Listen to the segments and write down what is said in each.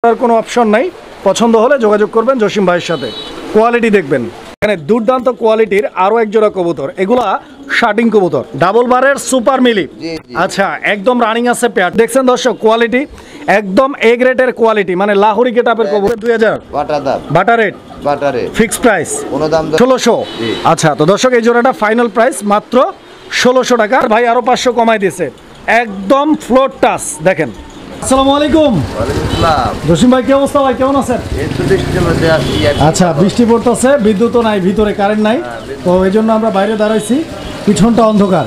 করার কোনো অপশন নাই। পছন্দ হলে যোগাযোগ করবেন জসিম ভাইয়ের সাথে। কোয়ালিটি দেখবেন, এখানে দুর্দান্ত কোয়ালিটির আরও এক জোড়া কবুতর। এগুলা শার্টিং কবুতর, ডাবল বারের সুপার মিলি। আচ্ছা, একদম রানিং আছে পেয়ার। দেখছেন দর্শক, কোয়ালিটি একদম এ গ্রেডের কোয়ালিটি, মানে লাহোরি গেটআপের কবুতর। 2000 বাটা রেট, ফিক্স প্রাইস 1600। আচ্ছা, তো দর্শক এই জোড়াটা ফাইনাল প্রাইস মাত্র 1600 টাকা। ভাই আরো 500 কমাই দিয়েছে, একদম ফ্লোর টাচ। দেখেন। আসসালামু আলাইকুম। জসিম ভাই, কি অবস্থা ভাই, কেমন আছেন? আচ্ছা, বৃষ্টি পড়তেছে, বিদ্যুৎও নাই, ভিতরে কারেন্ট নাই, তো এই জন্য আমরা বাইরে দাঁড়াইছি, পিছনটা অন্ধকার।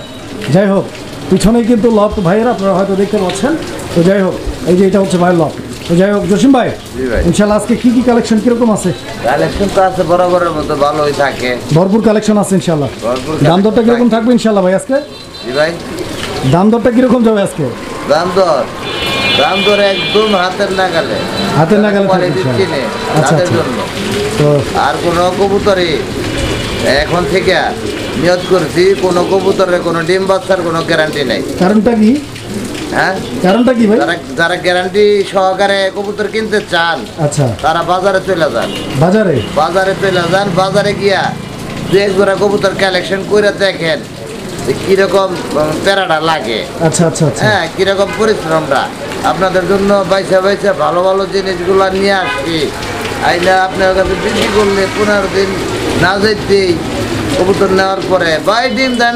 যাই হোক, পিছনেই কিন্তু লফট ভাইয়ের, আপনারা হয়তো দেখতে পাচ্ছেন। তো যাই হোক, এই যে এটা হচ্ছে ভাইয়ের লফট। তো যাই হোক জসিম ভাই, ইনশাআল্লাহ আজকে কি কি কালেকশন কিরকম আছে? কালেকশন তো আছে বরাবরের মতো, ভালোই থাকে, ভরপুর কালেকশন আছে ইনশাআল্লাহ। দাম দরটা কিরকম থাকবে ইনশাআল্লাহ ভাই আজকে? জি ভাই, দাম দরটা কিরকম যাবে আজকে? দাম দর একদম হাতের নাগালে থাকবে। আচ্ছা আচ্ছা। তো আর কোন কবুতরে এখন থেকে নিয়ত করছি, কোন কবুতরের কোনো ডিম বাচ্চার কোনো গ্যারান্টি নাই। কারণটা কি? হ্যাঁ, কারণটা কি ভাই? যারা গ্যারান্টি সহকারে কবুতর কিনতে চান, আচ্ছা, তারা বাজারে চলে যান। বাজারে গিয়া দু এক জোড়া কবুতর কালেকশন করে দেখেন কিরকম প্যারাটা লাগে। আচ্ছা আচ্ছা। হ্যাঁ, কিরকম পরিশ্রমটা। আপনাদের জন্য বাইসা ভালো ভালো জিনিসগুলো নিয়ে আসছি। আইনা আপনার কাছে বিক্রি করলে 15 দিন না যেতেই কবুতর নেওয়ার পরে ভাই ডিম দেয়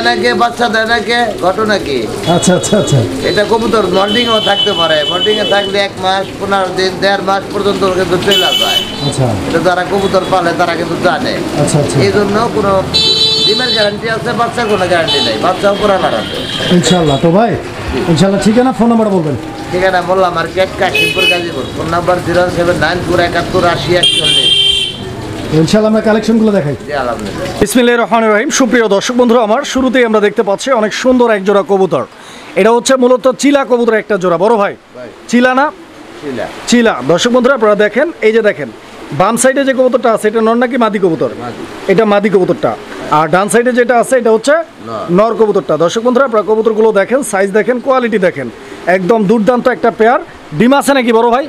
নাকি, বাচ্চা দেয় নাকি, ঘটনা কি? আচ্ছা আচ্ছা আচ্ছা। এটা কবুতর মল্ডিংও থাকতে পারে, মল্ডিংয়ে থাকলে 1 মাস 15 দিন 1.5 মাস পর্যন্ত কিন্তু চলে যায়। আচ্ছা, এটা যারা কবুতর পালে তারা কিন্তু জানে। আচ্ছা আচ্ছা। এই জন্য কোনো ডিমের গ্যারান্টি আছে, বাচ্চার কোনো গ্যারান্টি নেই, বাচ্চাও পুরা লাগাতে ইনশাল্লাহ। তো ভাই ইনশাল্লাহ, ঠিকানা ফোন নাম্বার বলবেন? ঠিকানা বললাম, market Kashimpur Gazipur, phone number 07941718041। ইনশাআল্লাহ আমরা কালেকশনগুলো দেখাই। বিসমিল্লাহির রহমানির রহিম। সুপ্রিয় দর্শক বন্ধুরা, আমার শুরুতেই আমরা দেখতে পাচ্ছি অনেক সুন্দর এক জোড়া কবুতর। এটা হচ্ছে মূলত চিলা কবুতর একটা জোড়া। বড় ভাই, চিলা না চিলা? দর্শক বন্ধুরা আপনারা দেখেন, এই যে দেখেন বাম সাইডে যে কবুতরটা আছে এটা নর নাকি মাদি কবুতর? এটা মাদি কবুতরটা। আর ডান সাইডে যেটা আছে এটা হচ্ছে নর কবুতরটা। দর্শক বন্ধুরা আপনারা কবুতরগুলো দেখেন, সাইজ দেখেন, কোয়ালিটি দেখেন, একদম দুর্দান্ত একটা পেয়ার। ডিম আছে নাকি বড় ভাই?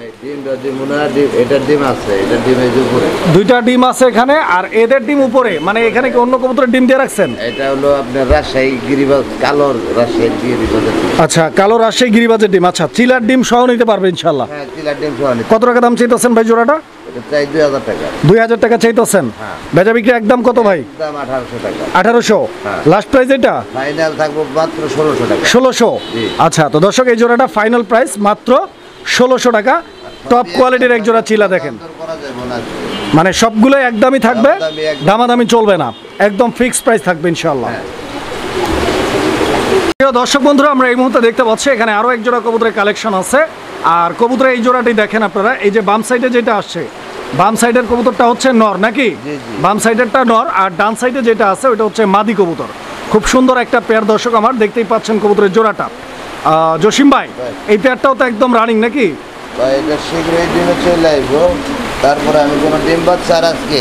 দুইটা ডিম আছে এখানে, আর এদের ডিম উপরে, মানে এখানে কি অন্য কবুতরের ডিম দিয়ে রাখছেন? এটা হলো আপনার রাজশাহী গিরিবাজ, কালো রাজশাহী গিরিবাজ। আচ্ছা, কালো রাজশাহী গিরিবাজের ডিম। আচ্ছা, চিলার ডিম সহ নিতে পারবে ইনশাআল্লাহ? হ্যাঁ, চিলার ডিম সহ নিতে। কত টাকা দাম চাইতেছেন ভাই জোড়াটা? এটা চাই 2000 টাকা। 2000 টাকা চাইতেছেন? বেচা বিক্রি একদম কত ভাই? দাম 1800 টাকা। 1800 লাস্ট প্রাইস? এটা ফাইনাল থাকবে মাত্র 1600 টাকা। 1600। আচ্ছা, তো দর্শক এই জোড়াটা ফাইনাল প্রাইস মাত্র 1600 টাকা। টপ কোয়ালিটির এক জোড়া চিলা দেখেন, মানে সবগুলো একদমই থাকবে, দামাদামি চলবে না, একদম ফিক্সড প্রাইস থাকবে ইনশাআল্লাহ। দর্শক বন্ধুরা আমরা এই মুহূর্তে দেখতে পাচ্ছি এখানে আরো এক জোড়া কবুতরের কালেকশন আছে। আর কবুতরের এই জোড়াটি দেখেন আপনারা, এই যে বাম সাইডে যেটা আসছে, বাম সাইডের কবুতরটা হচ্ছে নর নাকি? বাম সাইডেরটা নর, আর ডান সাইডে যেটা আছে ওটা হচ্ছে মাদি কবুতর। খুব সুন্দর একটা পেয়ার দর্শক আমার, দেখতেই পাচ্ছেন কবুতরের জোড়াটা। জসিম ভাই, এই পেয়ারটাও তো একদম রানিং নাকি? এটা শীঘ্রই ডিমে চলে আসবো, তারপরে আমি কোনো ডিম বাচ্চার আজকে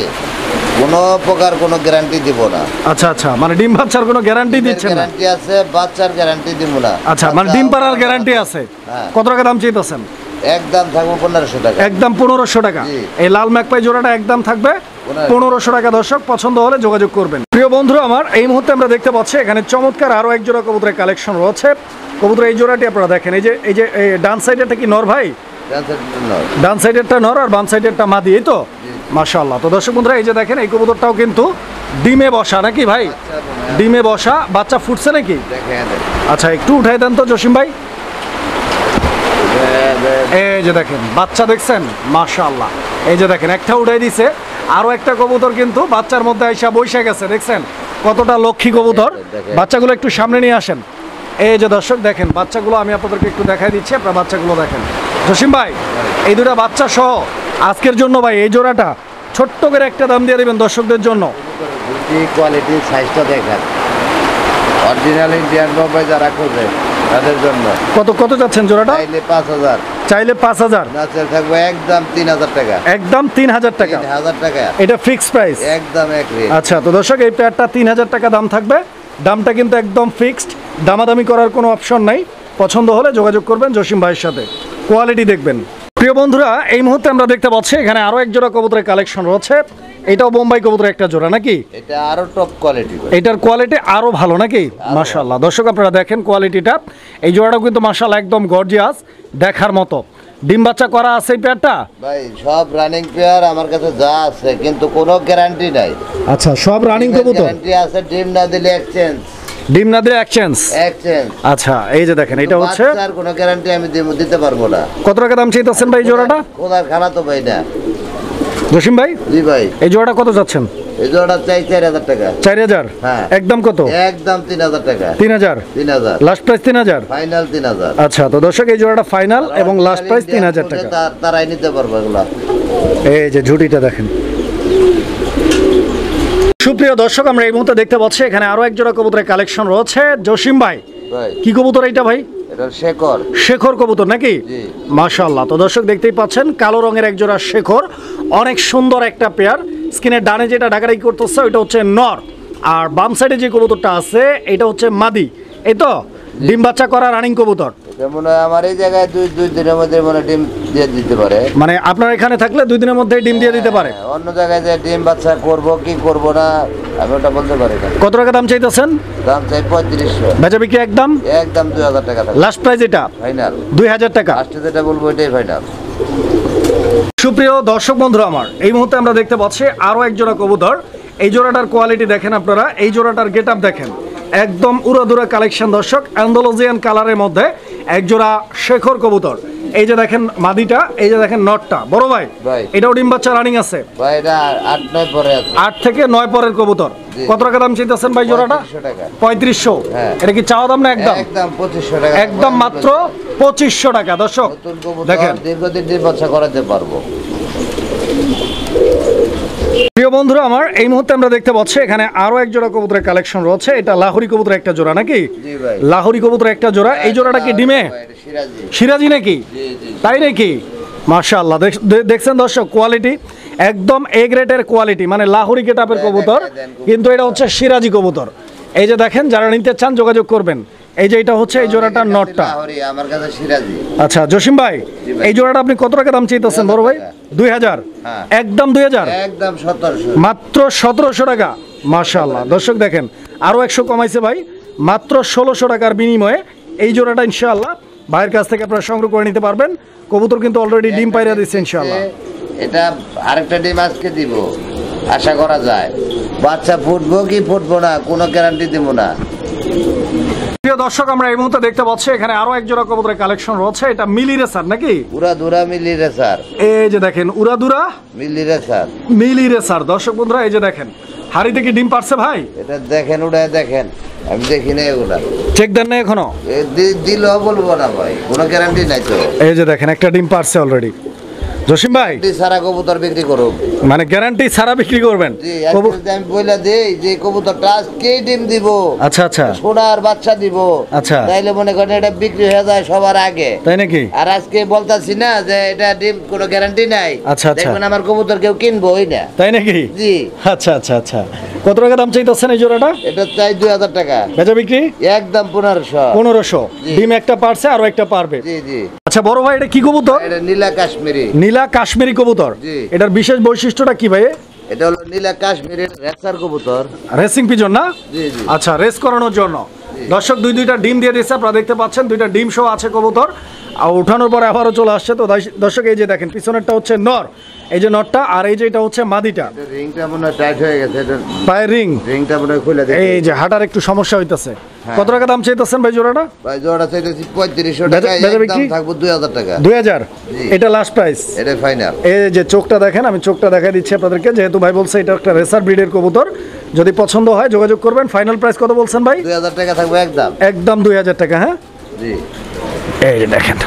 কোনো প্রকার কোনো গ্যারান্টি দিব না। আচ্ছা আচ্ছা, মানে ডিম বাচ্চার কোনো গ্যারান্টি দিচ্ছেন না? গ্যারান্টি আছে, বাচ্চার গ্যারান্টি দিব না। আচ্ছা, মানে ডিম পাড়ার গ্যারান্টি আছে। কত টাকা দাম চাইতেছেন? একদম থাকবে 1500 টাকা। একদম 1500 টাকা। এই লাল ম্যাকপাই জোড়াটা একদম থাকবে 1500 টাকা। দর্শক পছন্দ হলে যোগাযোগ করবেন। প্রিয় বন্ধুরা আমার, এই মুহূর্তে আমরা দেখতে পাচ্ছি এখানে চমৎকার আরো এক জোড়া কবুতরের কালেকশন রয়েছে। কবুতরের এই জোড়াটি আপনারা দেখেন, এই যে ডান সাইডেরটা কি নর ভাই? ডান সাইডেরটা নর আর বাম সাইডেরটা মাদি, এই তো? মাশাআল্লাহ। তো দর্শক বন্ধুরা এই যে দেখেন, এই কবুতরটাও কিন্তু ডিমে বসা নাকি ভাই? ডিমে বসা, বাচ্চা ফুটছে নাকি? আচ্ছা, একটু উঠাই দেন তো জসিম ভাই। এই যে দেখেন বাচ্চা, দেখছেন? মাশাআল্লাহ। এই যে দেখেন একটা উঠাই দিছে, আরো একটা কবুতর কিন্তু বাচ্চার মধ্যে আইসা বসে গেছে। দেখছেন কতটা লক্ষ্মী কবুতর। বাচ্চাগুলো একটু সামনে নিয়ে আসেন। এই যে দর্শক দেখেন বাচ্চাগুলো, আমি আপনাদেরকে একটু দেখাই দিচ্ছি, আপনারা বাচ্চাগুলো দেখেন। জসিম ভাই, এই দুটা বাচ্চা সহ আজকের জন্য ভাই এই জোড়াটা ছোট্ট করে একটা দাম দিয়ে দেবেন দর্শকদের জন্য। কোয়ালিটি সাইজটা দেখেন, অরিজিনাল ইন্ডিয়ান বোম্বাই যারা খোঁজে তাদের জন্য। কত যাচ্ছেন জোড়াটা? চাইলে 5000। চাইলে 5000 না, থাকবে একদম 3000 টাকা। একদম 3000 টাকা। 3000 টাকা এটা ফিক্সড প্রাইস, একদম এক রেট। আচ্ছা, তো দর্শক এই পেয়ারটা 3000 টাকা দাম থাকবে। দামটা কিন্তু একদম ফিক্সড, দামাদামি করার কোনো অপশন নাই। পছন্দ হলে যোগাযোগ করবেন জসিম ভাইয়ের সাথে। কোয়ালিটি দেখবেন। প্রিয় বন্ধুরা, এই মুহূর্তে আমরা দেখতে পাচ্ছি এখানে আরো এক জোড়া কবুতরের কালেকশন রয়েছে। এটাও বোম্বাই কবুতরের একটা জোড়া নাকি? এটা আরো টপ কোয়ালিটি, এটার কোয়ালিটি আরো ভালো নাকি? মাশাআল্লাহ, দর্শক আপনারা দেখেন কোয়ালিটিটা। এই জোড়াটাও কিন্তু মাশাআল্লাহ একদম গর্জিয়াস, দেখার মতো। ডিম বাচ্চা করা আছে এই পেয়ারটা? ভাই সব রানিং পেয়ার আমার কাছে যা আছে, কিন্তু কোনো গ্যারান্টি নাই। আচ্ছা, সব রানিং কবুতর? গ্যারান্টি আছে, ডিম না দিলে এক্সচেঞ্জ। ডিম না দিলে এক্সচেঞ্জ? এক্সচেঞ্জ। আচ্ছা, এই যে দেখেন এটা হচ্ছে, বাচ্চার কোনো গ্যারান্টি আমি দিতে পারবো না। কত টাকা দাম চাইতেছেন ভাই জোড়াটা? কোদার খানা তো ভাই না। জসিম ভাই, জি ভাই, এই জোড়াটা কত যাচ্ছেন? এই জোড়াটা চাই 4000 টাকা। 4000? হ্যাঁ। একদম কত? একদম 3000 টাকা। 3000? 3000 লাস্ট প্রাইস 3000? ফাইনাল 3000। আচ্ছা, তো দর্শক এই জোড়াটা ফাইনাল এবং লাস্ট প্রাইস 3000 টাকা। তারাই নিতে পারবে এগুলা। এই যে ঝুটিটা দেখেন। সুপ্রিয় দর্শক, আমরা এই মুহূর্তে দেখতে পাচ্ছি এখানে আরো এক জোড়া কবুতরের কালেকশন রয়েছে। জসিম ভাই, ভাই কি কবুতর এটা ভাই? এটা শেখর। শেখর কবুতর নাকি? জি। মাশাআল্লাহ, তো দর্শক দেখতেই পাচ্ছেন কালো রঙের এক জোড়া শেখর, অনেক সুন্দর একটা পেয়ার। স্ক্রিনের ডানে যেটা ডাকাডাকি করতেছে ওইটা হচ্ছে নর, আর বাম সাইডে যে কবুতরটা আছে এটা হচ্ছে মাদি। এই তো ডিম বাচ্চা করা রানিং কবুতর। মনে হয় আমার এই জায়গায় দুই দিনের মধ্যে মানে ডিম দিয়ে দিতে পারে। মানে আপনার এখানে থাকলে 2 দিনের মধ্যে ডিম দিয়ে দিতে পারে। অন্য জায়গায় যে ডিম বাচ্চা করব কি করব না আমি ওটা বলতে পারি না। কত টাকা দাম চাইতেছেন? দাম চাই 3500। বেচা বিক্রি একদম? একদম 2000 টাকা থাকবে। লাস্ট প্রাইস এটা ফাইনাল 2000 টাকা। লাস্টে যেটা বলবো এটাই ফাইনাল। সুপ্রিয় দর্শক বন্ধুরা, আমার এই মুহূর্তে আমরা দেখতে পাচ্ছি আরো এক জোড়া কবুতর। এই জোড়াটার কোয়ালিটি দেখেন আপনারা, এই জোড়াটার গেটআপ দেখেন, একদম উড়াদুরা কালেকশন দর্শক, অ্যান্ডালুজিয়ান কালারের মধ্যে এক জোড়া শেখর কবুতর। এই যে দেখেন মাদিটা, এই যে দেখেন নটটা। বড় ভাই, এটাও ডিম বাচ্চা রানিং আছে? ভাই এটা 8-9 পরে আছে। 8 থেকে 9 পরের কবুতর। কত টাকা দাম চাইতেছেন ভাই জোড়াটা? 3500 টাকা। 3500? এটা কি চাওয়া দাম না একদম? একদম 2500 টাকা। একদম মাত্র 2500 টাকা। দর্শক নতুন কবুতর দেখেন, দীর্ঘদিন ডিম বাচ্চা করাতে পারবো। প্রিয় বন্ধুরা আমার, এই মুহূর্তে আমরা দেখতে পাচ্ছি এখানে আরো এক জোড়া কবুতরের কালেকশন রয়েছে। এটা লাহোরি কবুতরের একটা জোড়া নাকি? জি ভাই। লাহোরি কবুতরের একটা জোড়া। এই জোড়াটা কি ডিমে? সিরাজি। সিরাজি নাকি? জি জি। তাই নাকি? মাশাআল্লাহ, দেখছেন দর্শক কোয়ালিটি একদম এ গ্রেডের কোয়ালিটি, মানে লাহোরি গেটআপের কবুতর, কিন্তু এটা হচ্ছে সিরাজি কবুতর। এই যে দেখেন, যারা নিতে চান যোগাযোগ করবেন। এই যে এটা হচ্ছে এই জোড়াটার নটটা। আমার কাছে সিরাজি। আচ্ছা জসিম ভাই, এই জোড়াটা আপনি কত টাকা দাম চাইতেছেন বড় ভাই? 2000? একদম 2000? একদম 1700। মাত্র 1700 টাকা। মাশাআল্লাহ, দর্শক দেখেন আরো 100 কমাইছে ভাই, মাত্র 1600 টাকার বিনিময়ে এই জোড়াটা ইনশাআল্লাহ ভাইয়ের কাছ থেকে আপনারা সংগ্রহ করে নিতে পারবেন। কবুতর কিন্তু অলরেডি ডিম পাইরা দিচ্ছে ইনশাআল্লাহ। এটা আরেকটা ডিম আজকে দিব, আশা করা যায়। বাচ্চা ফুটবো কি ফুটবো না কোনো গ্যারান্টি দেবো না। প্রিয় দর্শক, আমরা এই মুহূর্তে দেখতে পাচ্ছি এখানে আরো এক জোড়া কবুতরের কালেকশন রয়েছে। এটা মিলি রেসার নাকি? উড়াদুরা মিলি রেসার। এই যে দেখেন উড়াদুরা মিলি রেসার। মিলি রেসার। দর্শক বন্ধুরা এই যে দেখেন, হাড়িতে কি ডিম পারছে ভাই? এটা দেখেন, উড়ায় দেখেন, আমি দেখি না এগুলা। চেক দেন না এখনো? দিলেও বলবো না ভাই, কোনো গ্যারান্টি নাই তো। এই যে দেখেন একটা ডিম পারছে অলরেডি। জসিম ভাই, সারা কবুতর বিক্রি করুন, মানে গ্যারান্টি ছাড়া বিক্রি করবেন? আমি বইলা দেই যে কবুতরটা আজকে ডিম দিব। আচ্ছা আচ্ছা, সোনার বাচ্চা দিব। আচ্ছা, তাইলে মনে করেন এটা বিক্রি হয়ে যায় সবার আগে, তাই নাকি? আর আজকে বলতাছি না যে এটা ডিম কোনো গ্যারান্টি নাই। আচ্ছা আচ্ছা, দেখবেন আমার কবুতর কেউ কিনবোই না। তাই নাকি? জি। আচ্ছা আচ্ছা আচ্ছা, কত টাকা দাম চাইতেছেন এই জোড়াটা? এটা চাই 2000 টাকা। বেচা বিক্রি একদম 1500। 1500? ডিম একটা পারছে, আরো একটা পারবে। জি জি। আচ্ছা বড় ভাই, এটা কি কবুতর? এটা নীলা কাশ্মীরি। নীলা কাশ্মীরি কবুতর? জি। এটার বিশেষ বৈশিষ্ট্যটা কি ভাই? এটা হলো নীলা কাশ্মীরের রেসার কবুতর। রেসিং পিজন না? জি জি। আচ্ছা, রেস করানোর জন্য। দর্শক দুইটা ডিম দিয়ে দিচ্ছে, আপনারা দেখতে পাচ্ছেন, দুইটা ডিম সহ আছে কবুতর। আর উঠানোর পরে আবারও চলে আসছে। তো দর্শক এই যে দেখেন, পিছনেরটা হচ্ছে নর, এই যে নটটা, আর এই যে এটা হচ্ছে মাদিটা। রিংটা মনে হয় টাইট হয়ে গেছে, এটা পায়ের রিংটা মনে হয় খুলে দিতে। এই যে হাঁটার একটু সমস্যা হইতাছে। কত টাকা দাম চাইতেছেন ভাই জোড়াটা? ভাই জোড়া চাইতেছি 3500 টাকা, একদম থাকবো 2000 টাকা। 2000? এটা লাস্ট প্রাইস? এটা ফাইনাল। এই যে চোখটা দেখেন, আমি চোখটা দেখাই দিচ্ছি আপনাদেরকে, যেহেতু ভাই বলছে এটা একটা রেসার ব্রিডের কবুতর। যদি পছন্দ হয় যোগাযোগ করবেন। ফাইনাল প্রাইস কত বলছেন ভাই? 2000 টাকা থাকবে একদম। একদম 2000 টাকা। হ্যাঁ জি। এই যে দেখেন,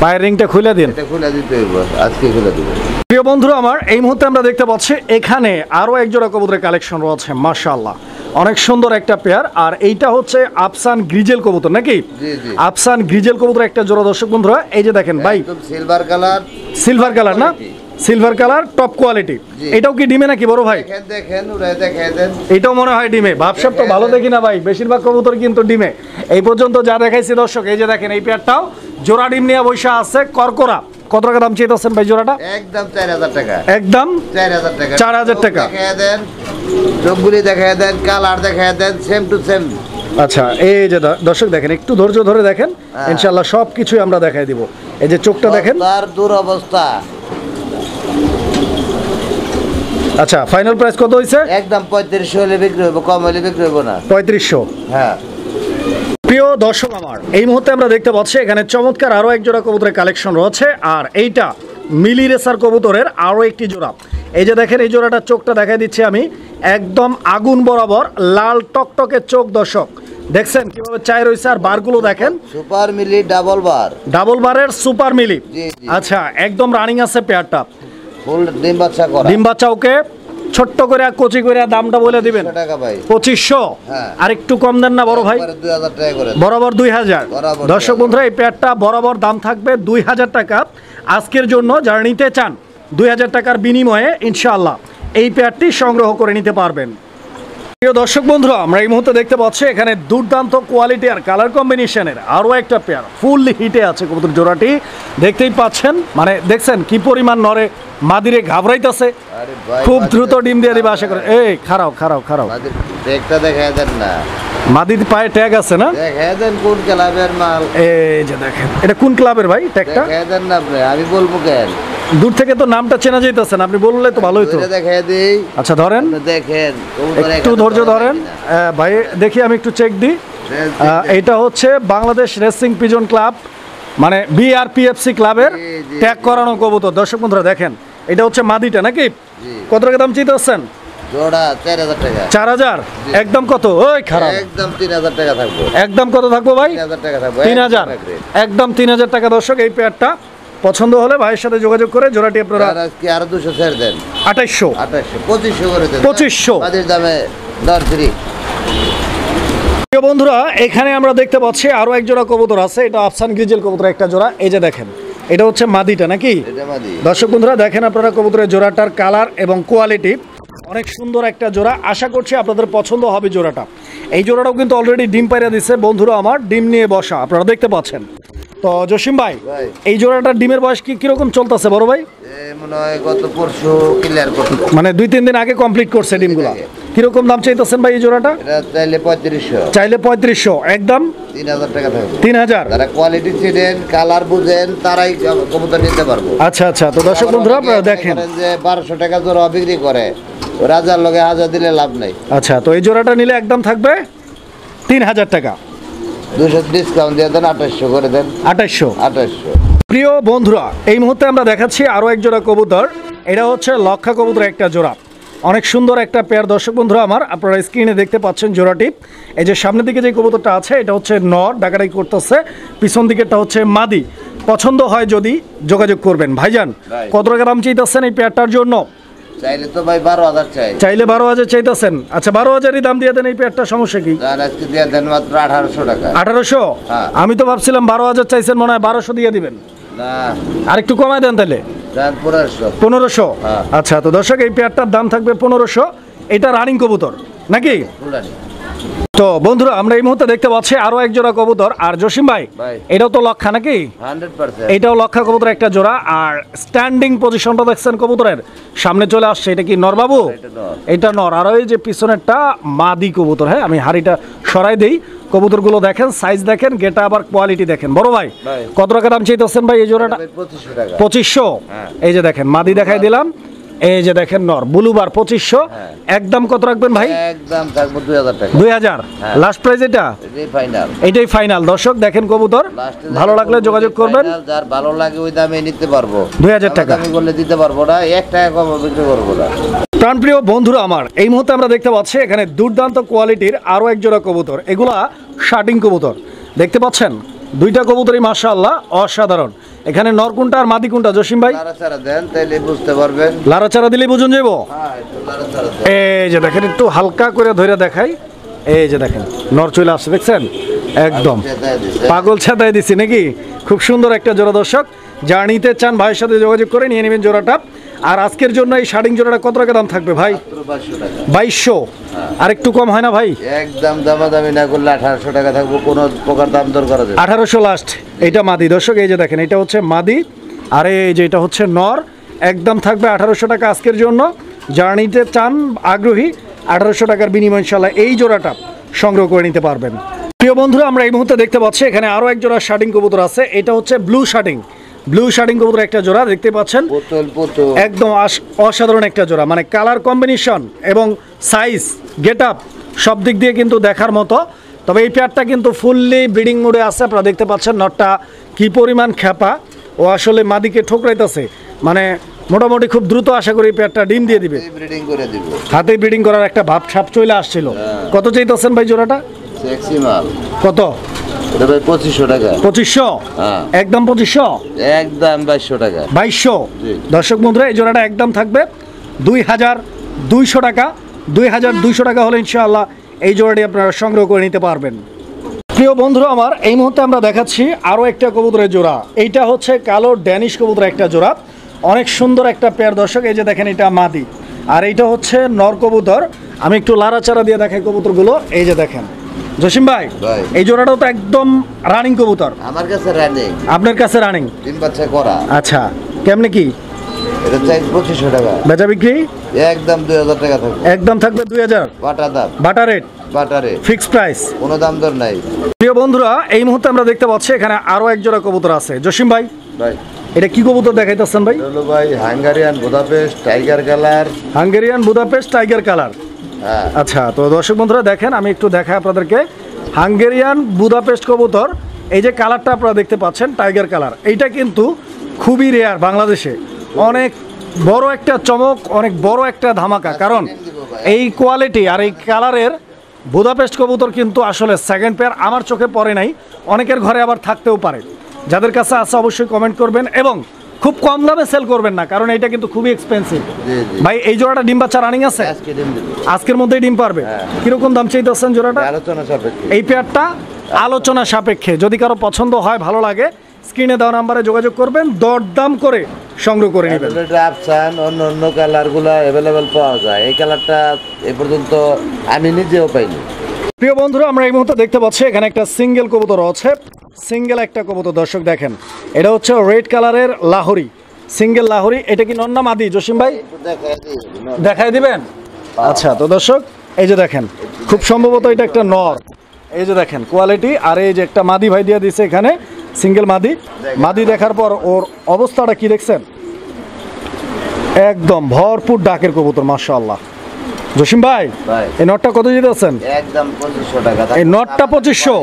পায়ের রিংটা খুলে দিন। এটা খুলে দিতে হইব, আজকে খুলে দিব। প্রিয় বন্ধুরা আমার, এই মুহূর্তে আমরা দেখতে পাচ্ছি এখানে আরো এক জোড়া কবুতরের কালেকশন রয়েছে। মাশাআল্লাহ, অনেক সুন্দর একটা পেয়ার। আর এইটা হচ্ছে আফসান গ্রিজেল কবুতর নাকি? জি জি। আফসান গ্রিজেল কবুতর একটা জোড়া। দর্শক বন্ধুরা এই যে দেখেন ভাই, একদম সিলভার কালার। সিলভার কালার না? Silver colour, top quality. এটাও কি ডিমে নাকি বড় ভাই? দেখেন দেখেন, উড়াই দেখাই দেন। এটাও মনে হয় ডিমে। ভাবসাব তো ভালো দেখি না ভাই, বেশিরভাগ কবুতর কিন্তু ডিমে। এই পর্যন্ত যা দেখাইছি দর্শক, এই যে দেখেন এই পেয়ারটাও জোড়া ডিম নিয়ে বসে আছে করকরা। কত টাকা দাম চাইতেছেন ভাই জোড়াটা? একদম 4000 টাকা। একদম 4000 টাকা। 4000 টাকা। দেখায় দেন, চোখগুলি দেখায় দেন, কালার দেখায় দেন, সেম টু সেম। আচ্ছা, এই যে দর্শক দেখেন, একটু ধৈর্য ধরে দেখেন, ইনশাআল্লাহ সব কিছুই আমরা দেখাই দিব। এই যে চোখটা দেখেন, তার দুরবস্থা। আচ্ছা, ফাইনাল প্রাইস কত হইছে? একদম 3500 হলে বিক্রি হবে, কম হলে বিক্রি হবে না। 3500। হ্যাঁ। প্রিয় দর্শক আমার, এই মুহূর্তে আমরা দেখতে পাচ্ছি এখানে চমৎকার আরো এক জোড়া কবুতরের কালেকশন রয়েছে, আর এইটা মিলি রেসার কবুতরের আরো একটি জোড়া। এই যে দেখেন, এই জোড়াটা চোখটা দেখাই দিচ্ছি আমি, একদম আগুন বরাবর লাল টকটকে চোখ। দর্শক দেখছেন কিভাবে চাই রয়েছে, আর বারগুলো দেখেন, সুপার মিলি ডাবল বার। ডাবল বারের সুপার মিলি। জি, জি। আচ্ছা, একদম রানিং আছে পেয়ারটা, ফুল ডিম বাচ্চা করা। ডিম বাচ্চা। ওকে, ছোট্ট করে কচি করে দামটা বলে দিবেন। 2500 টাকা ভাই। 2500। হ্যাঁ। আর একটু কম দেন না বড় ভাই? 2000 টাকা করে। বরাবর 2000। বরাবর দর্শক 2000। বন্ধুরা, এই পেয়ারটা বরাবর দাম থাকবে 2000 টাকা আজকের জন্য। যারা নিতে চান 2000 টাকার বিনিময়ে ইনশাআল্লাহ এই পেয়ারটি সংগ্রহ করে নিতে পারবেন। প্রিয় দর্শক বন্ধুরা, আমরা এই মুহূর্তে দেখতে পাচ্ছি এখানে দুর্দান্ত কোয়ালিটি আর কালার কম্বিনেশনের আরও একটা পেয়ার ফুল হিটে আছে কবুতর জোড়াটি। দেখতেই পাচ্ছেন, মানে দেখছেন কি পরিমাণ নরে মাদিরে ঘাবড়াইতেছে। আরে ভাই, খুব দ্রুত ডিম দিয়ে দিবে আশা করে। এই খারাও খারাও খারাও, দেখটা দেখায় দেন না। মাদির পায়ে ট্যাগ আছে না? দেখায় দেন কোন ক্লাবের মাল। এই যে দেখেন, এটা কোন ক্লাবের ভাই ট্যাগটা? দেখায় দেন না আপনি, আমি বলবো কেন? দূর থেকে তো নামটা চেনা যাইতেছে না, আপনি বললে তো ভালো হতো। দেখায় দেই। আচ্ছা ধরেন, আপনি দেখেন একটু ধৈর্য ধরেন ভাই, দেখি আমি একটু চেক দিই। এইটা হচ্ছে বাংলাদেশ রেসিং পিজন ক্লাব, মানে বিআরপিএফসি ক্লাবের জি, জি, ট্যাগ করানো কবুতর। দর্শক বন্ধুরা দেখেন, এটা হচ্ছে মাদিটা নাকি? কত টাকা দাম চাইতে হচ্ছেন? জোড়া 4000 টাকা। 4000। একদম কত? ওই খারাপ, একদম 3000 টাকা থাকবে। একদম কত থাকবো ভাই? 3000 টাকা থাকবে। 3000। একদম 3000 টাকা। দর্শক, এই পেয়ারটা পছন্দ হলে ভাইয়ের সাথে যোগাযোগ করে জোড়াটি আপনারা আর আজকে আরো 200 ছেড়ে দেন। 2800। 2500 করে দেন। 2500 বাজার দামে দর ফ্রি। প্রিয় বন্ধুরা, এখানে আমরা দেখতে পাচ্ছি আরো এক জোড়া কবুতর আছে। এটা আফসান গ্রিজেল কবুতর একটা জোড়া। এই যে দেখেন, এটা হচ্ছে মাদিটা নাকি? এটা মাদি। দর্শক বন্ধুরা দেখেন আপনারা কবুতরের জোড়াটার কালার এবং কোয়ালিটি অনেক সুন্দর একটা জোড়া। আশা করছি আপনাদের পছন্দ হবে জোড়াটা। এই জোড়াটাও কিন্তু অলরেডি ডিম পাইরা দিচ্ছে বন্ধুরা আমার, ডিম নিয়ে বসা আপনারা দেখতে পাচ্ছেন। তো জসিম ভাই, এই জোড়াটার ডিমের বয়স কিরকম চলতেছে বড় ভাই? মনে হয় গত পরশু ক্লিয়ার করতে, মানে 2-3 দিন আগে কমপ্লিট করছে ডিমগুলো। কিরকম দাম চাইতেছেন ভাই এই জোড়াটা? এটা চাইলে 3500। চাইলে 3500। একদম 3000 টাকা থাকবে। 3000। যারা কোয়ালিটি চিনেন, কালার বুঝেন, তারাই কবুতর নিতে পারবো। আচ্ছা আচ্ছা, তো দর্শক বন্ধুরা আপনারা দেখেন যে 1200 টাকা জোড়া বিক্রি করে, রাজার লগে 1000 দিলে লাভ নাই। আচ্ছা, তো এই জোড়াটা নিলে একদম থাকবে 3000 টাকা। 200 ডিসকাউন্ট দিয়ে দেন, 2800 করে দেন। 2800। 2800। প্রিয় বন্ধুরা, এই মুহূর্তে আমরা দেখাচ্ছি আরো এক জোড়া কবুতর। এটা হচ্ছে লক্ষা কবুতর একটা জোড়া, অনেক সুন্দর একটা পেয়ার। দর্শক বন্ধুরা আমার, আপনারা স্ক্রিনে দেখতে পাচ্ছেন জোড়াটি। এই যে সামনের দিকে যে কবুতরটা আছে, এটা হচ্ছে নর, ডাকাডাকি করতেছে। পিছন দিকেরটা হচ্ছে মাদি। পছন্দ হয় যদি যোগাযোগ করবেন। ভাইজান, কত টাকা দাম চাইতেছেন এই পেয়ারটার জন্য? চাইলে তো ভাই 12000 চাই। চাইলে 12000 চাইতেছেন। আচ্ছা, 12000ই দাম দিয়ে দেন এই পেয়ারটা, সমস্যা কি? আর আজকে দিয়ে দেন মাত্র 1800 টাকা। 1800? হ্যাঁ। আমি তো ভাবছিলাম 12000 চাইছেন, মনে হয় 1200 দিয়ে দিবেন। না, আর একটু কমায় দেন তাহলে। দেন 1500। 1500। হ্যাঁ। আচ্ছা, তো দর্শক এই পেয়ারটার দাম থাকবে 1500। এটা রানিং কবুতর নাকি? ফুলানি। তো বন্ধুরা, আমরা এই মুহূর্তে দেখতে পাচ্ছি আরো এক জোড়া কবুতর। আর জসিম ভাই, ভাই। এটাও তো লক্ষা নাকি? 100%। এটাও লক্ষা কবুতর একটা জোড়া। আর স্ট্যান্ডিং পজিশনটা দেখছেন কবুতরের, সামনে চলে আসছে। এটা কি নর বাবু? এটা নর। এটা নর। আর ওই যে পিছনেরটা মাদি কবুতর। হ্যাঁ, আমি হাড়িটা সরাই দেই। কবুতরগুলো দেখেন, সাইজ দেখেন, গেটা আবার কোয়ালিটি দেখেন। বড় ভাই, ভাই। কত টাকা দাম চাইতেছেন ভাই এই জোড়াটা? 2500 টাকা। 2500। হ্যাঁ। এই যে দেখেন, মাদি দেখাই দিলাম। এই যে দেখেন নর, ব্লুবার 2500। হ্যাঁ। একদম কত রাখবেন ভাই? একদম থাকবে 2000 টাকা। 2000। হ্যাঁ। লাস্ট প্রাইস এটা? এটাই ফাইনাল। এটাই ফাইনাল। দর্শক দেখেন কবুতর, ভালো লাগলে যোগাযোগ করবেন। যার ভালো লাগে ওই দামে নিতে পারবো। 2000 টাকা। আমি বললে দিতে পারবো না, 1 টাকা কম বিক্রি করবো না। প্রাণপ্রিয় বন্ধুরা আমার, এই মুহূর্তে আমরা দেখতে পাচ্ছি এখানে দুর্দান্ত কোয়ালিটির আরো এক জোড়া কবুতর। এগুলা শার্টিং কবুতর দেখতে পাচ্ছেন। দুইটা কবুতরই মাশাআল্লাহ অসাধারণ। এখানে নর কোনটা আর মাদি কোনটা জসিম ভাই? লাড়াচাড়া দেন, তাইলে বুঝতে পারবেন। লাড়াচাড়া দিলেই বুঝুন যাবো। হ্যাঁ, একটু লাড়াচাড়া দেন। এই যে দেখেন, একটু হালকা করে ধরে দেখাই। এই যে দেখেন, নর চলে আসছে, দেখছেন? একদম চেতায় দিছে। পাগল ছাতায় দিছি নাকি? খুব সুন্দর একটা জোড়া। দর্শক, যারা নিতে চান ভাইয়ের সাথে যোগাযোগ করে নিয়ে নেবেন জোড়াটা। আর আজকের জন্য এই শার্টিং জোড়াটা কত টাকা দাম থাকবে ভাই? 2200। আর একটু কম হয় না ভাই? একদম দামাদামি না করলে 1800 টাকা থাকবো, কোনো প্রকার দাম দর করা যাবে 1800 লাস্ট। এটা মাদি দর্শক, এই যে দেখেন এটা হচ্ছে মাদি, আর এই যে এটা হচ্ছে নর। একদম থাকবে 1800 টাকা আজকের জন্য। জার্নিতে চান আগ্রহী, 1800 টাকার বিনিময় ইনশাল্লাহ এই জোড়াটা সংগ্রহ করে নিতে পারবেন। প্রিয় বন্ধুরা, আমরা এই মুহূর্তে দেখতে পাচ্ছি এখানে আরও এক জোড়া শার্টিং কবুতর আছে। এটা হচ্ছে ব্লু শার্টিং কবুতর একটা জোড়া দেখতে পাচ্ছেন, একদম অসাধারণ একটা জোড়া, মানে কালার কম্বিনেশন এবং সাইজ গেট আপ সব দিক দিয়ে কিন্তু দেখার মতো। তবে এই পেয়ারটা কিন্তু ফুললি ব্রিডিং মোডে আছে। আপনারা দেখতে পাচ্ছেন নটটা কি পরিমাণ খ্যাপা, ও আসলে মাদিকে ঠোকরাইতেছে, মানে মোটামুটি খুব দ্রুত আশা করি এই পেয়ারটা ডিম দিয়ে দিবে। হাতে ব্রিডিং করার একটা ভাব ছাপ চলে আসছিল। কত চাইতেছেন ভাই জোড়াটা? কত? 2500 টাকা। 2500? একদম 2500? একদম 2200 টাকা। 2200? দর্শক বন্ধুরা, এই জোড়াটা একদম থাকবে 2200 টাকা। 2200 টাকা হলে ইনশাআল্লাহ এই জোড়াটি আপনারা সংগ্রহ করে নিতে পারবেন। প্রিয় বন্ধুরা আমার, এই মুহূর্তে আমরা দেখাচ্ছি আরও একটা কবুতরের জোড়া। এইটা হচ্ছে কালো ড্যানিশ কবুতর একটা জোড়া, অনেক সুন্দর একটা পেয়ার দর্শক। এই যে দেখেন এটা মাদি, আর এইটা হচ্ছে নর কবুতর। আমি একটু লাড়াচাড়া দিয়ে দেখাই কবুতরগুলো। এই যে দেখেন জসিম ভাই, এই জোড়াটাও তো একদম রানিং কবুতর। আমার কাছে রানিং। আপনার কাছে রানিং? ডিম বাচ্চা করা। আচ্ছা, কেমনে কি? এটা চাই 2500 টাকা। বেচা বিক্রি একদম 2000 টাকা থাকবে। একদম থাকবে 2000? বাটা দাম। বাটা রেট? বাটা রেট। Fixed price? কোনো দাম দর নাই। প্রিয় বন্ধুরা, এই মুহূর্তে আমরা দেখতে পাচ্ছি এখানে আরো এক জোড়া কবুতর আছে। জসিম ভাই, এটা কি কবুতর দেখাইতেছেন ভাই? হলো ভাই Hungarian Budapest tiger colour. Hungarian Budapest tiger colour. আচ্ছা, তো দর্শক বন্ধুরা দেখেন, আমি একটু দেখাই আপনাদেরকে। হাঙ্গেরিয়ান বুদাপেস্ট কবুতর, এই যে কালারটা আপনারা দেখতে পাচ্ছেন টাইগার কালার, এইটা কিন্তু খুবই রেয়ার বাংলাদেশে। অনেক বড় একটা চমক, অনেক বড় একটা ধামাকা, কারণ এই কোয়ালিটি আর এই কালারের বুদাপেস্ট কবুতর কিন্তু আসলে সেকেন্ড পেয়ার আমার চোখে পড়ে নাই। অনেকের ঘরে আবার থাকতেও পারে। যাদের কাছে আছে অবশ্যই কমেন্ট করবেন, এবং খুব কম দামে সেল করবেন না, কারণ এটা কিন্তু খুবই এক্সপেন্সিভ। ভাই, এই জোড়াটা ডিম বাচ্চা রানিং আছে? আজকের মধ্যেই ডিম পারবে? কিরকম দাম চাইতেছেন জোড়াটা? এই পেয়ারটা আলোচনা সাপেক্ষে, যদি কারো পছন্দ হয়, ভালো লাগে, স্ক্রিনে দেওয়া নাম্বারে যোগাযোগ করবেন, দরদাম করে সংগ্রহ করে নেবেন। অন্য কালারগুলো অ্যাভেলেবেল পাওয়া যায়, এই কালারটা এ পর্যন্ত আমি নিজেও পাইনি। প্রিয় বন্ধুরা, আমরা এই মুহূর্তে দেখতে পাচ্ছি এখানে একটা সিঙ্গেল কবুতর আছে। সিঙ্গেল একটা কবুতর দর্শক দেখেন, এটা হচ্ছে রেড কালারের লাহোরি, সিঙ্গেল লাহোরি। এটা কি নর না মাদি জসিম ভাই? দেখাই দিবেন? আচ্ছা, তো দর্শক এই যে দেখেন, খুব সম্ভবত এটা একটা নর। এই যে দেখেন কোয়ালিটি, আর এই যে একটা মাদি ভাই দিয়ে দিছে এখানে, সিঙ্গেল মাদি। মাদি দেখার পর ওর অবস্থাটা কি দেখছেন? একদম ভরপুর ডাকের কবুতর, মাশাআল্লাহ। জসিম ভাই, এই নটটা কত দিতে আছেন? একদম 2500 টাকা। এই নটটা 2500?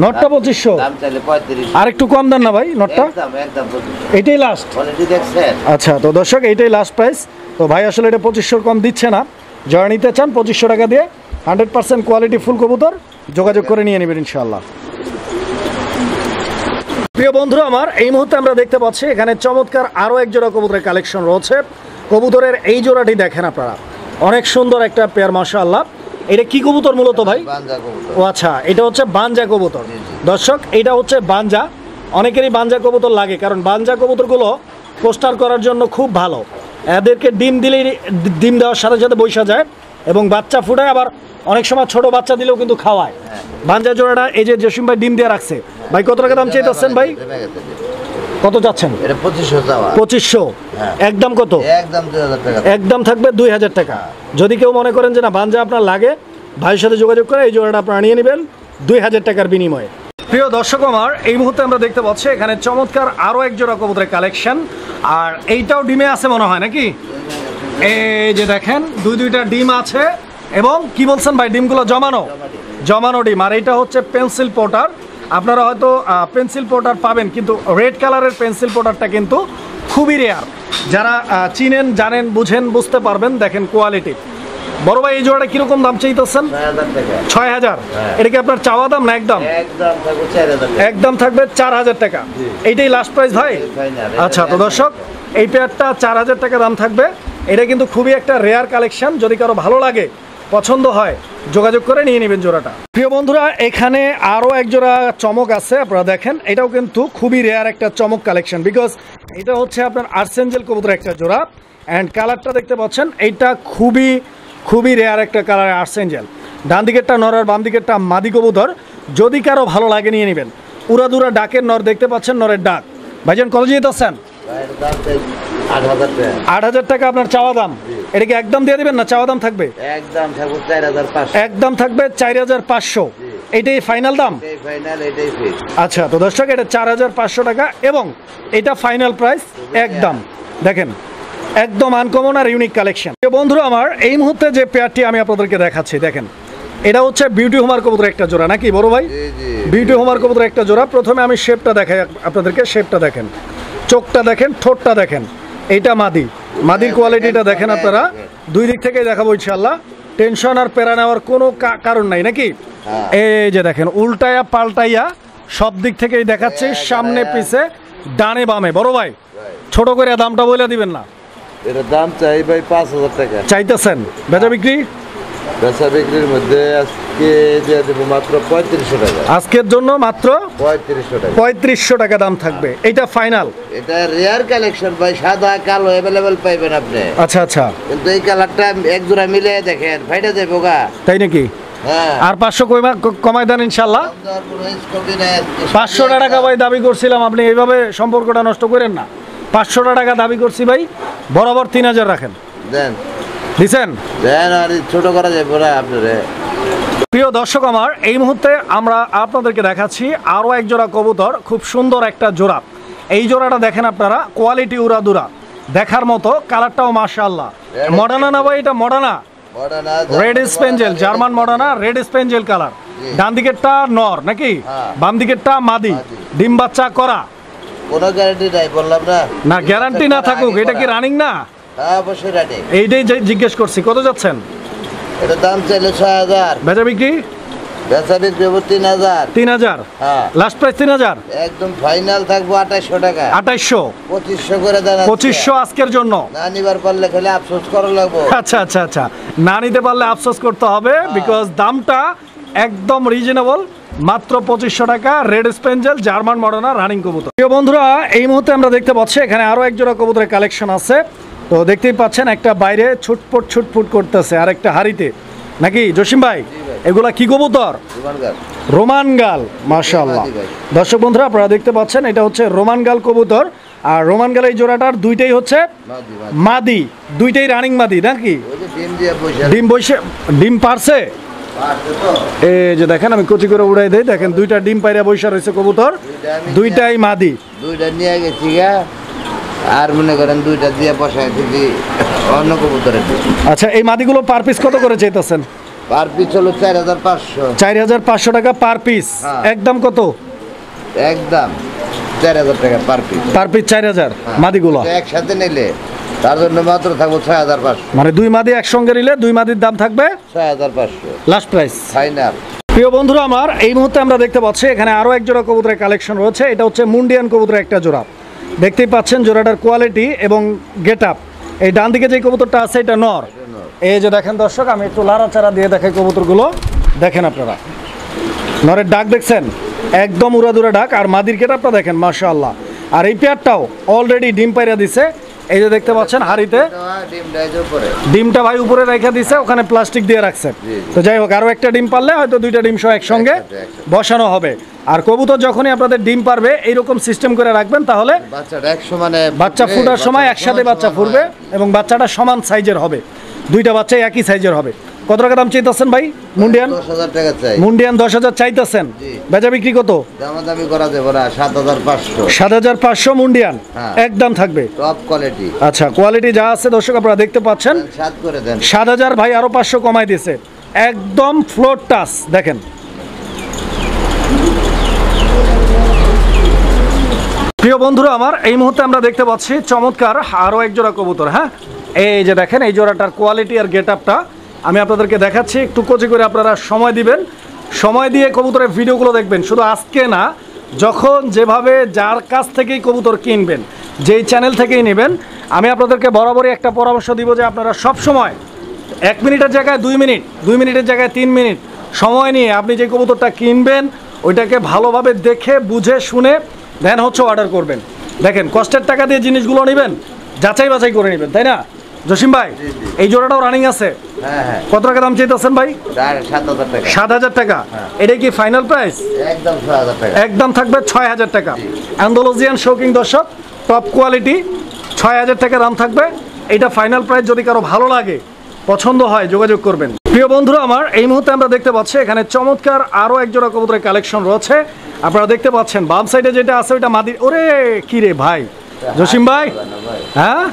নটটা 2500? দাম চাইলে 35। আর একটু কম দেন না ভাই নটটা? একদম 2500। এটাই লাস্ট? কোয়ালিটি দেখছেন? আচ্ছা, তো দর্শক এইটাই লাস্ট প্রাইস। তো ভাই আসলে এটা 2500 কম দিচ্ছে না। যারা নিতে চান 2500 টাকা দিয়ে 100% কোয়ালিটি ফুল কবুতর যোগাযোগ করে নিয়ে নেবেন ইনশাআল্লাহ। প্রিয় বন্ধুরা আমার, এই মুহূর্তে আমরা দেখতে পাচ্ছি এখানে চমৎকার আরও এক জোড়া কবুতরের কালেকশন রয়েছে। কবুতরের এই জোড়াটি দেখেন আপনারা, অনেক সুন্দর একটা পেয়ার, মাশাআল্লাহ। এটা কি কবুতর মূলত ভাই? ও আচ্ছা, এটা হচ্ছে বানজা কবুতর। দর্শক, এটা হচ্ছে বানজা। অনেকেরই বানজা কবুতর লাগে, কারণ বানজা কবুতরগুলো পোস্টার করার জন্য খুব ভালো। এদেরকে ডিম দিলেই ডিম দেওয়ার সাথে সাথে বৈশা যায়, এবং বাচ্চা ফুটায়, আবার অনেক সময় ছোট বাচ্চা দিলেও কিন্তু খাওয়ায়। বানজা জোড়াটা এই যে জসিম ভাই ডিম দিয়ে রাখছে। ভাই কত টাকা দাম চাইতেছেন ভাই? কত যাচ্ছেন? 2500? একদম কত? একদম 2000 টাকা। একদম থাকবে 2000 টাকা। যদি কেউ মনে করেন যে না বানজা আপনার লাগে, ভাইয়ের সাথে যোগাযোগ করে এই জোড়াটা আপনারা নিয়ে নেবেন 2000 টাকার বিনিময়ে। প্রিয় দর্শক আমার, এই মুহূর্তে আমরা দেখতে পাচ্ছি এখানে চমৎকার আরও এক জোড়া কবুতরের কালেকশন, আর এইটাও ডিমে আছে মনে হয় নাকি? এই যে দেখেন দুইটা ডিম আছে, এবং কি বলছেন ভাই, ডিমগুলো জমানো ডিম। আর এইটা হচ্ছে পেন্সিল পোটার। আপনারা হয়তো পেন্সিল পোটার পাবেন, কিন্তু রেড কালারের পেন্সিল পোটারটা কিন্তু খুবই রেয়ার। যারা চিনেন, জানেন, বুঝেন, বুঝতে পারবেন। দেখেন কোয়ালিটি। বড় ভাই, এই জোড়াটা কিরকম দাম চাইতেছেন? 6000? এটা কি আপনার চাওয়া দাম না একদম? একদম থাকবে 4000 টাকা। এইটাই লাস্ট প্রাইস ভাই? আচ্ছা, তো দর্শক এই পেয়ারটা 4000 টাকা দাম থাকবে। এটা কিন্তু খুবই একটা রেয়ার কালেকশন। যদি কারো ভালো লাগে পছন্দ হয় যোগাযোগ করে নিয়ে নেবেন জোড়াটা। প্রিয় বন্ধুরা, এখানে আরও এক জোড়া চমক আছে, আপনারা দেখেন। এটাও কিন্তু খুবই রেয়ার একটা চমক কালেকশন, বিকজ এটা হচ্ছে আপনার আর্সেঞ্জেল কবুতর একটা জোড়া। অ্যান্ড কালারটা দেখতে পাচ্ছেন, এইটা খুবই রেয়ার একটা কালার আর্সেঞ্জেল। ডান দিকেরটা নর আর বাম দিকেরটা মাদি কবুতর। যদি কারো ভালো লাগে নিয়ে নেবেন। উড়াদুরা ডাকের নর দেখতে পাচ্ছেন, নরের ডাক। ভাইজান কত যেতেছেন? 8,000 টাকা আপনার চাওয়া দাম। এটা কি একদম দিয়ে দিবেন না চাওয়া দাম থাকবে? একদম থাকবে 4,500। এটাই ফাইনাল দাম? আচ্ছা, তো দর্শক, এটা 4,500 টাকা এবং এটা ফাইনাল প্রাইস একদম। দেখেন, একদম আনকমন আর ইউনিক কালেকশন। বন্ধুরা আমার, এই মুহূর্তে যে পেয়ারটি আমি আপনাদেরকে দেখাচ্ছি, দেখেন, এটা হচ্ছে বিউটি হোমার কবুতর একটা জোড়া, নাকি বড় ভাই? বিউটি হোমার কবুতর একটা জোড়া। প্রথমে আমি শেপটা দেখাই আপনাদেরকে। শেপটা দেখেন, চোখটা দেখেন, ঠোঁটটা দেখেন। এইটা মাদির কোয়ালিটিটা দেখেন আপনারা। দুই দিক থেকেই দেখাবো ইনশাল্লাহ। টেনশন আর প্যারা নেওয়ার কোনো কারণ নাই, নাকি? এই যে দেখেন, উল্টাইয়া পাল্টাইয়া সব দিক থেকেই দেখাচ্ছি, সামনে পিছে ডানে বামে। বড় ভাই, ছোট করে দামটা বলে দিবেন না? এর দাম চাই ভাই 5,000 টাকা চাইতেছেন। বেচা বিক্রি? বেচা বিক্রির মধ্যে আজকে দিয়ে দেব মাত্র 3500 টাকা। আজকের জন্য মাত্র 3500 টাকা। 3500 টাকা দাম থাকবে। এটা ফাইনাল? এটা রেয়ার কালেকশন ভাই, সাদা কালো अवेलेबल পাইবেন আপনি। আচ্ছা আচ্ছা, কিন্তু এই কালারটা এক জোড়া মিলে দেখেন, ফাইটা যাবে গা। তাই নাকি? হ্যাঁ। আর 500 কমাই দেন ইনশাআল্লাহ। 500 টাকা ভাই দাবি করছিলাম, আপনি এইভাবে সম্পর্কটা নষ্ট করেন না। 500 টাকা দাবি করছি ভাই, বরাবর 3000 রাখেন। দেন দিছেন? দেন, আর ছোট করা যাবে না আপনারে। প্রিয় দর্শক আমার, এই মুহূর্তে আমরা আপনাদেরকে দেখাচ্ছি আরও এক জোড়া কবুতর, খুব সুন্দর একটা জোড়া। এই জোড়াটা দেখেন আপনারা, কোয়ালিটি উড়াদুরা দেখার মতো, কালারটাও মাশাআল্লাহ। মডার্না না ভাই? এটা Modena red spangle, German Modena red spangle colour. ডান দিকেরটা নর নাকি, বাম দিকেরটা মাদি, ডিম বাচ্চা করা। কোনো গ্যারান্টি নাই বললাম না। না, গ্যারান্টি না থাকুক, এটা কি রানিং না? হ্যাঁ, অবশ্যই রানিং। এইটাই জিজ্ঞেস করছি। কত যাচ্ছেন? এটা দাম চাইলে 6,000। বেচা বিক্রি? বেচা বিক্রি 3,000। 3,000? হ্যাঁ। Last price 3,000? একদম ফাইনাল থাকবো 2,800 টাকা। 2,800? 2,500 করে দেন। 2,500 আজকের জন্য? না নিবার পারলে খালি আফসোস করা লাগবে। আচ্ছা আচ্ছা আচ্ছা, না নিতে পারলে আফসোস করতে হবে, বিকজ দামটা একদম রিজনেবল, মাত্র 2,500 টাকা। Red spangle German Moderna running কবুতর। প্রিয় বন্ধুরা, এই মুহূর্তে আমরা দেখতে পাচ্ছি এখানে আরো এক জোড়া কবুতরের কালেকশন আছে। তো দেখতেই পাচ্ছেন, একটা বাইরে ছুটফুট করতেছে আর একটা হাড়িতে, নাকি জসিম ভাই? এগুলা কি কবুতর? রোমান গাল। মাশাআল্লাহ। দর্শক বন্ধুরা, আপনারা দেখতে পাচ্ছেন, এটা হচ্ছে রোমান গাল কবুতর। আর রোমান গাল এই জোড়াটার দুইটাই হচ্ছে মাদি, দুইটাই রানিং মাদি, নাকি? ডিম পারছে? এই যে দেখেন, আমি কচি করে উড়াই দেই, দেখেন দুইটা ডিম পাইরা বৈশা রয়েছে কবুতর, দুইটাই মাদি। দুইটা নিয়ে গেছি আর মনে করেন দুইটা দিয়ে বসায় দিবি অন্য কবুতরের। আচ্ছা, এই মাদিগুলো পার পিস কত করে চাইতেছেন? পার পিস হলো 4,500। 4,500 টাকা পার পিস। একদম কত? একদম 4,000 টাকা পার পিস। পার পিস 4,000 মাদিগুলো একসাথে নিলে, তার জন্য মাত্র থাকবো 6,500। মানে দুই মাদি একসঙ্গে নিলে দুই মাদির দাম থাকবে 6,500। Last price final. প্রিয় বন্ধুরা আমার, এই মুহূর্তে আমরা দেখতে পাচ্ছি এখানে আরো এক জোড়া কবুতরের কালেকশন রয়েছে। এটা হচ্ছে মুন্ডিয়ান কবুতরের একটা জোড়া। দেখতেই পাচ্ছেন জোড়াটার কোয়ালিটি এবং গেট আপ। এই ডান দিকে যে কবুতরটা আছে এটা নর। এই যে দেখেন দর্শক, আমি একটু লাড়াচাড়া দিয়ে দেখাই কবুতরগুলো, দেখেন আপনারা। নরের ডাক দেখছেন, একদম উড়াদুরা ডাক। আর মাদির গেট আপটা দেখেন, মাশাআল্লাহ। আর এই পেয়ারটাও অলরেডি ডিম পাইরা দিছে। এই যে দেখতে পাচ্ছেন হাড়িতে ডিমটা ভাই উপরে রেখে দিছে, ওখানে প্লাস্টিক দিয়ে রাখছে। তো যাই হোক, আরো একটা ডিম পারলে হয়তো দুইটা ডিম সহ একসঙ্গে বসানো হবে। আর কবুতর যখনই আপনাদের ডিম পারবে এইরকম সিস্টেম করে রাখবেন, তাহলে বাচ্চা ফুটার সময় একসাথে বাচ্চা ফুটবে এবং বাচ্চাটা সমান সাইজের হবে, দুইটা বাচ্চা একই সাইজের হবে। কত টাকা দাম চাইতেছেন ভাই মুন্ডিয়ান? 10,000 টাকা চাই। মুন্ডিয়ান 10,000 চাইতেছেন। বেচা বিক্রি কত? দামাদামি করা যাবে না, 7,500। 7,500 মুন্ডিয়ান একদম থাকবে, টপ কোয়ালিটি। আচ্ছা, কোয়ালিটি যা আছে দর্শক আপনারা দেখতে পাচ্ছেন। 7 করে দেন। 7,000 ভাই আরো 500 কমাই দিয়েছে, একদম ফ্লোর টাচ। দেখেন প্রিয় বন্ধুরা আমার, এই মুহূর্তে আমরা দেখতে পাচ্ছি চমৎকার আরো এক জোড়া কবুতর। হ্যাঁ, এই যে দেখেন, এই জোড়াটার কোয়ালিটি আর গেট আপটা আমি আপনাদেরকে দেখাচ্ছি। একটু কোচি করে আপনারা সময় দিবেন, সময় দিয়ে কবুতরের ভিডিওগুলো দেখবেন। শুধু আজকে না, যখন যেভাবে যার কাছ থেকেই কবুতর কিনবেন, যেই চ্যানেল থেকেই নেবেন, আমি আপনাদেরকে বরাবরই একটা পরামর্শ দিব যে আপনারা সব সময় 1 মিনিটের জায়গায় 2 মিনিট, 2 মিনিটের জায়গায় 3 মিনিট সময় নিয়ে আপনি যে কবুতরটা কিনবেন ওইটাকে ভালোভাবে দেখে বুঝে শুনে দেন হচ্ছে অর্ডার করবেন। দেখেন কষ্টের টাকা দিয়ে জিনিসগুলো নেবেন, যাচাই বাছাই করে নেবেন, তাই না জসিম ভাই? এই জোড়াটাও রানিং আছে। হ্যাঁ হ্যাঁ। কত টাকা দাম চাইতেছেন ভাই? 7,000 টাকা। 7,000 টাকা। এটা কি ফাইনাল প্রাইস? একদম 6,000 টাকা। একদম থাকবে 6,000 টাকা। অ্যান্ডালুজিয়ান শৌকিং দর্শক, টপ কোয়ালিটি, 6,000 টাকা দাম থাকবে। এটা ফাইনাল প্রাইস। যদি কারো ভালো লাগে, পছন্দ হয়, যোগাযোগ করবেন। প্রিয় বন্ধুরা আমার, এই মুহূর্তে আমরা দেখতে পাচ্ছি এখানে চমৎকার আরও এক জোড়া কবুতরের কালেকশন রয়েছে। আপনারা দেখতে পাচ্ছেন বাম সাইডে যেটা আছে ওইটা মাদি। ওরে কি রে ভাই জসিম ভাই, হ্যাঁ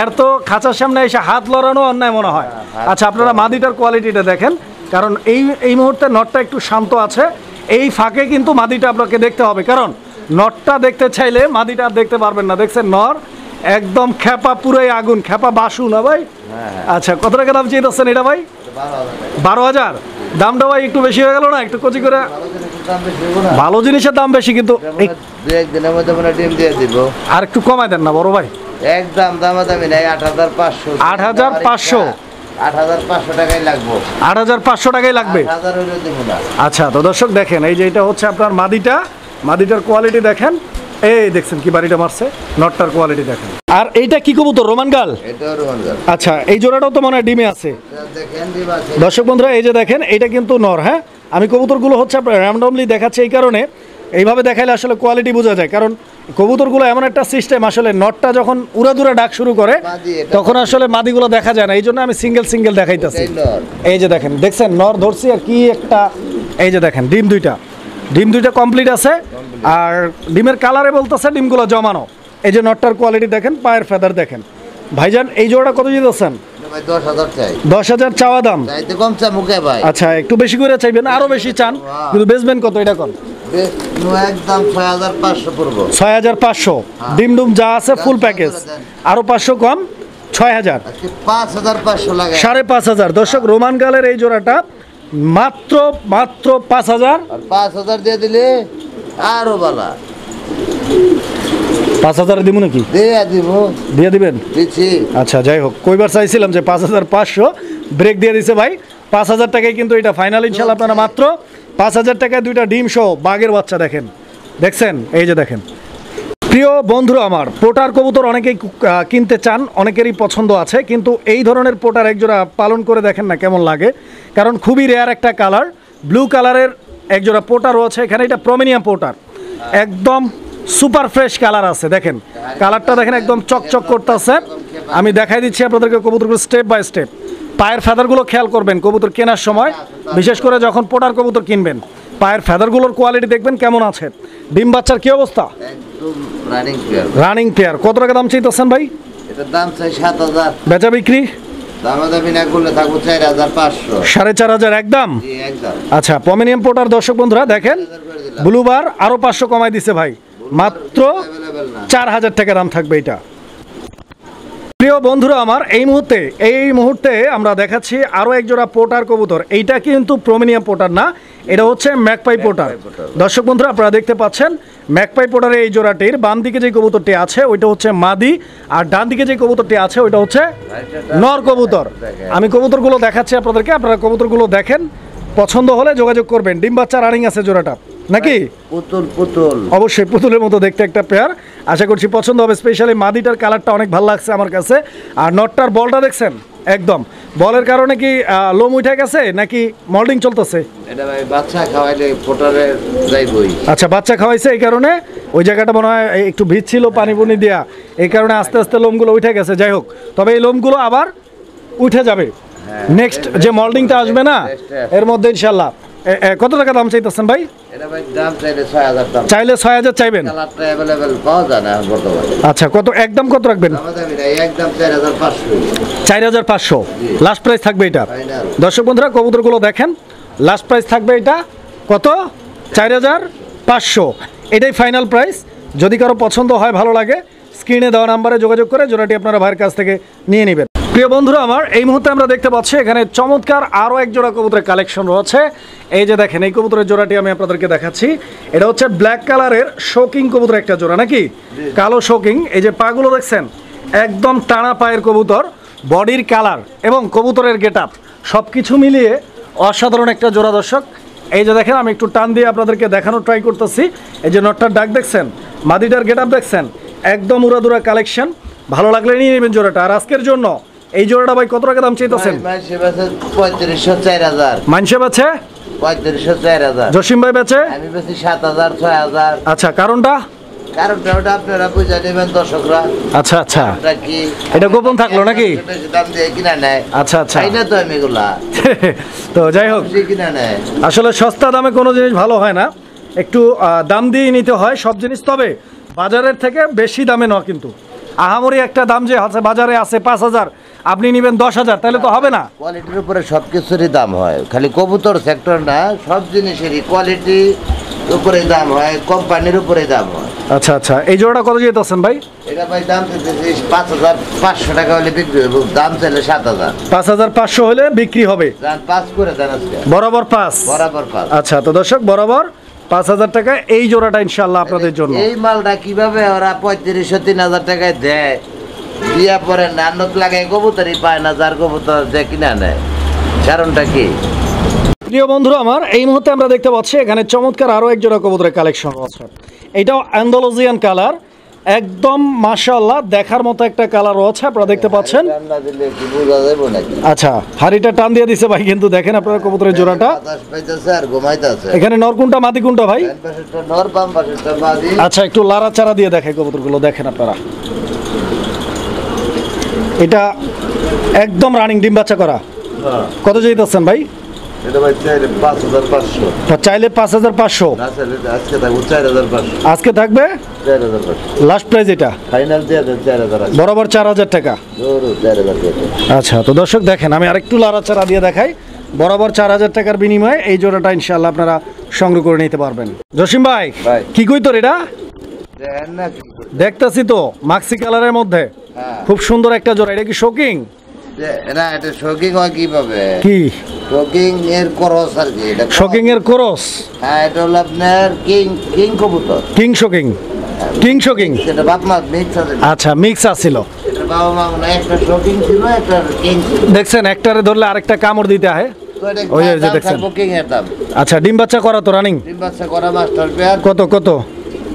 এর তো খাঁচার সামনে এসে হাত লড়ানো অন্যায় মনে হয়। আচ্ছা, আপনারা মাদিটার কোয়ালিটিটা দেখেন, কারণ এই মুহূর্তে নটটা একটু শান্ত আছে। এই ফাঁকে কিন্তু মাদিটা আপনাকে দেখতে হবে, কারণ নটটা দেখতে চাইলে মাদিটা আর দেখতে পারবেন না। দেখছেন নর একদম খেপা, পুরাই আগুন, খেপা বাসু না ভাই? আচ্ছা, কত টাকা দাম চাইতেছেন এটা ভাই? 12,000। দামটা ভাই একটু বেশি হয়ে গেল না? একটু কচি করে। ভালো জিনিসের দাম বেশি, কিন্তু একদিনের মধ্যে মনে ডিম দিয়ে দিব। আর একটু কমাই দেন না বড় ভাই? একদম দামাদামি নাই, 8,500। 8,500? 8,500 টাকাই লাগবে। 8,500 টাকাই লাগবে। 8,000 হইলে দিব না। আচ্ছা, তো দর্শক দেখেন, এই যে এটা হচ্ছে আপনার মাদিটার কোয়ালিটি দেখেন। এই দেখছেন কি বাড়িটা মারছে, নটটার কোয়ালিটি দেখেন। আর এইটা কি কবুতর? রোমান গাল? এটাও রোমান গাল। আচ্ছা, এই জোড়াটাও তো মনে হয় ডিমে আছে। দেখেন ডিম আছে। দর্শক বন্ধুরা এই যে দেখেন, এটা কিন্তু নর। হ্যাঁ, আমি কবুতরগুলো হচ্ছে আপনার র্যান্ডমলি দেখাচ্ছি এই কারণে, এইভাবে দেখাইলে আসলে কোয়ালিটি বোঝা যায়। কারণ কবুতরগুলো এমন একটা সিস্টেম, আসলে নটটা যখন উড়াদুরা ডাক শুরু করে তখন আসলে মাদিগুলো দেখা যায় না। এই জন্য আমি সিঙ্গেল দেখাইতেছি। এই যে দেখেন, দেখছেন নর ধরছি আর কি একটা। এই যে দেখেন ডিম দুইটা কমপ্লিট আছে। আর ডিমের কালারে বলতেছে ডিমগুলো জমানো। এই যে নটটার কোয়ালিটি দেখেন, পায়ের ফেদার দেখেন। ভাইজান এই জোড়াটা কত দিতেছেন? 10,000 চাই। 10,000 চাওয়া দাম? চাইতে কম চা মুখে ভাই। আচ্ছা, একটু বেশি করে চাইবেন, আরো বেশি চান, কিন্তু বেচবেন কত এটা কোন? একদম 6,500 পড়বো। 6,500। ডিম যা আছে ফুল প্যাকেজ, আরো 500 কম, 6,000। 5,500 লাগে। 5,500। দর্শক, রোমান গালের এই জোড়াটা মাত্র 5,000। আর 5,000 দিয়ে দিলে আরো বালা। 5,000 দিব নাকি? দিয়ে দিবেন? দিচ্ছি। আচ্ছা, যাই হোক, কইবার চাইছিলাম যে 5,500, ব্রেক দিয়ে দিছে ভাই। 5,000 টাকায় কিন্তু এটা ফাইনাল ইনশাল্লাহ। আপনারা মাত্র 5,000 টাকায় দুইটা ডিম সহ বাঘের বাচ্চা দেখছেন। এই যে দেখেন প্রিয় বন্ধুরা আমার, পোটার কবুতর অনেকেই কিনতে চান, অনেকেরই পছন্দ আছে, কিন্তু এই ধরনের পোটার একজোড়া পালন করে দেখেন না কেমন লাগে। কারণ খুবই রেয়ার একটা কালার, ব্লু কালারের একজোড়া পোটার রয়েছে এখানে। এটা প্রমিনিয়াম পোটার, একদম সুপার ফ্রেশ কালার আছে। দেখেন কালারটা দেখেন, একদম চকচক করতেছে। আমি দেখাই দিচ্ছি আপনাদেরকে কবুতরগুলো স্টেপ বাই স্টেপ। পায়ের ফেদারগুলো খেয়াল করবেন কবুতর কেনার সময়, বিশেষ করে যখন পোটার কবুতর কিনবেন। পায়ের ফেদারগুলোর কোয়ালিটি দেখবেন কেমন আছে। ডিম বাচ্চার কি অবস্থা? একদম রানিং পেয়ার। Running pair. কত টাকা দাম চাইতেছেন ভাই? এটার দাম চাই 7,000। বেচা বিক্রি? দামাদামি না করলে থাকবো 4,500। 4,500 একদম? জি একদম। আচ্ছা, প্রমিনিয়াম পোটার দর্শক বন্ধুরা দেখেন, ব্লুবার আরো 500 কমাই দিছে ভাই, মাত্র 4,000 টাকা দাম থাকবে এটা। প্রিয় বন্ধুরা আমার, এই মুহূর্তে আমরা দেখাচ্ছি আরো এক জোড়া পোটার কবুতর। এইটা কিন্তু প্রমিনিয়াম পোটার না, এটা হচ্ছে ম্যাকপাই পোটার। দর্শক বন্ধুরা আপনারা দেখতে পাচ্ছেন ম্যাকপাই পোটারের এই জোড়াটির বাম দিকে যে কবুতরটি আছে ওইটা হচ্ছে মাদি, আর ডান দিকে যে কবুতরটি আছে ওইটা হচ্ছে নর কবুতর। আমি কবুতরগুলো দেখাচ্ছি আপনাদেরকে, আপনারা কবুতরগুলো দেখেন, পছন্দ হলে যোগাযোগ করবেন। ডিম বাচ্চা রানিং আছে জোড়াটা নাকি? পুতুল অবশ্যই পুতুলের মতো দেখতে একটা পেয়ার। আশা করছি পছন্দ হবে। স্পেশালি মাদিটার কালারটা অনেক ভালো লাগছে আমার কাছে। আর নটটার বলটা দেখছেন, একদম বলের কারণে কি লোম উঠে গেছে নাকি মল্ডিং চলতেছে? এটা ভাই বাচ্চা খাওয়াইলে পোটারে যাইবই। আচ্ছা, বাচ্চা খাওয়াইছে এই কারণে ওই জায়গাটা মনে হয় একটু ভিজ ছিল পানি পুনি দেয়া, এই কারণে আস্তে আস্তে লোমগুলো উঠে গেছে। যাই হোক, তবে এই লোমগুলো আবার উঠে যাবে নেক্সট যে মল্ডিংটা আসবে না এর মধ্যে ইনশাল্লাহ। কত টাকা দাম চাইতেছেন ভাই? এটা ভাই দাম চাইলে 6,000 দাম। চাইলে 6,000 চাইবেন? কালারটা अवेलेबल পাওয়া যায় না বর্তমানে। আচ্ছা, কত একদম কত রাখবেন? দামাদামি নাই, একদম 4,500। 4,500 লাস্ট প্রাইস থাকবে এটা। দর্শক বন্ধুরা কবুতরগুলো দেখেন, লাস্ট প্রাইস থাকবে এটা কত? 4,500। এটাই ফাইনাল প্রাইস। যদি কারো পছন্দ হয়, ভালো লাগে, স্ক্রিনে দেওয়া নাম্বারে যোগাযোগ করে জোড়াটি আপনারা ভাইয়ের কাছ থেকে নিয়ে নেবেন। প্রিয় বন্ধুরা আমার, এই মুহূর্তে আমরা দেখতে পাচ্ছি এখানে চমৎকার আরও এক জোড়া কবুতরের কালেকশন রয়েছে। এই যে দেখেন, এই কবুতরের জোড়াটি আমি আপনাদেরকে দেখাচ্ছি। এটা হচ্ছে ব্ল্যাক কালারের শোকিং কবুতর একটা জোড়া নাকি? কালো শোকিং। এই যে পাগুলো দেখছেন, একদম টানা পায়ের কবুতর, বডির কালার এবং কবুতরের গেটআপ সব কিছু মিলিয়ে অসাধারণ একটা জোড়া দর্শক। এই যে দেখেন, আমি একটু টান দিয়ে আপনাদেরকে দেখানোর ট্রাই করতেছি। এই যে নটটার ডাক দেখছেন, মাদিটার গেটআপ দেখছেন, একদম উড়াদুরা কালেকশন। ভালো লাগলে নিয়ে নেবেন জোড়াটা। আর আজকের জন্য এই জোড়াটা ভাই কত টাকা দাম চাইতেছেন? 3500-4000 মানসে বেচে 3500-4000 জসিম ভাই বেচে, আমি বেশি 7000-6000। আচ্ছা কারণটা? কারণটা ওটা আপনারা বুঝে নেবেন দর্শকরা। আচ্ছা আচ্ছা, এটা কি এটা গোপন থাকলো নাকি? বেশি দাম দিয়ে কিনা নেয়। আচ্ছা আচ্ছা, তাই না তো আমি এগুলা তো যাই হোক, বেশি কিনা নেয়। আসলে সস্তা দামে কোনো জিনিস ভালো হয় না, একটু দাম দিয়ে নিতে হয় সব জিনিস। তবে বাজারের থেকে বেশি দামে নয় কিন্তু। আহামরি একটা দাম যে আছে বাজারে আছে 5000, আপনি নেবেন 10000, তাহলে তো হবে না। কোয়ালিটির উপরে সব কিছুরই দাম হয়, খালি কবুতর সেক্টর না, সব জিনিসেরই কোয়ালিটি উপরে দাম হয়, কোম্পানির উপরে দাম হয়। আচ্ছা আচ্ছা, এই জোড়াটা কত যেতেছেন ভাই? এটা ভাই দাম চাইতেছি 5500 টাকা হলে বিক্রি হবে, দাম চাইলে 7000। 5500 হলে বিক্রি হবে। দাম 5 করে দেন আজকে, বরাবর 5? বরাবর 5। আচ্ছা, তো দর্শক বরাবর 5000 টাকা এই জোড়াটা ইনশাআল্লাহ আপনাদের জন্য। এই মালটা কিভাবে ওরা 3500-3000 টাকায় দেয়, দিয়া পরে নান্নত লাগায় কবুতরই পায় না, যার কবুতর যে কিনা নেয়, কারণটা কি? প্রিয় বন্ধুরা আমার, এই মুহূর্তে আমরা দেখতে পাচ্ছি এখানে চমৎকার আরো এক জোড়া কবুতরের কালেকশন আছে। এটাও অ্যান্ডালুজিয়ান কালার, একদম মাশাআল্লাহ দেখার মতো একটা কালার রয়েছে, আপনারা দেখতে পাচ্ছেন। রান্না দিলে কি বোঝা যাবে নাকি? আচ্ছা, হাড়িটা টান দিয়ে দিছে ভাই, কিন্তু দেখেন আপনারা কবুতরের জোড়াটা। বাতাস পাইতেছে আর ঘুমাইতেছে। এখানে নর কোনটা মাদি কোনটা ভাই? ডান পাশেরটা নর, বাম পাশেরটা মাদি। আচ্ছা, একটু লাড়াচাড়া দিয়ে দেখাই কবুতরগুলো, দেখেন আপনারা। এটা একদম রানিং ডিম বাচ্চা করা। কত চাইতেছেন ভাই? এটা ভাই চাইলে 5500। তো চাইলে 5500, না চাইলে আজকে থাকবো 4500। আজকে থাকবে 4500 লাস্ট প্রাইস। এটা ফাইনাল দিয়ে দেন 4000। বরাবর 4000 টাকা। জোর 4000 টাকা। আচ্ছা, তো দর্শক দেখেন, আমি আরেকটু লাড়াচাড়া দিয়ে দেখাই। বরাবর 4000 টাকার বিনিময়ে এই জোড়াটা ইনশাআল্লাহ আপনারা সংগ্রহ করে নিতে পারবেন। জসিম ভাই, কি কই তোর এটা? দেখেন না কি? দেখতাছি তো মাক্সি কালারের মধ্যে হ্যাঁ। খুব সুন্দর একটা জোড়া। এটা কি শোকিং? না, এটা শোকিং হয় কিভাবে? কি শোকিং এর ক্রস আর কি এটা? শোকিং এর ক্রস? হ্যাঁ, এটা হলো আপনার কিং কবুতর। King shocking, king shocking. সেটা বাপ মা মিক্স আছে। আচ্ছা, মিক্স আছিল। এটা বাবা মা না, একটা শোকিং ছিল, একটা কিং ছিল। দেখছেন, একটারে ধরলে আরেকটা কামড় দিতে হয়। তো এটা ওই যে দাম দেখছেন। থাকবো কিং এর দাম। আচ্ছা, ডিম বাচ্চা করা তো রানিং? ডিম বাচ্চা করা মাস্টার পেয়ার। কত কত?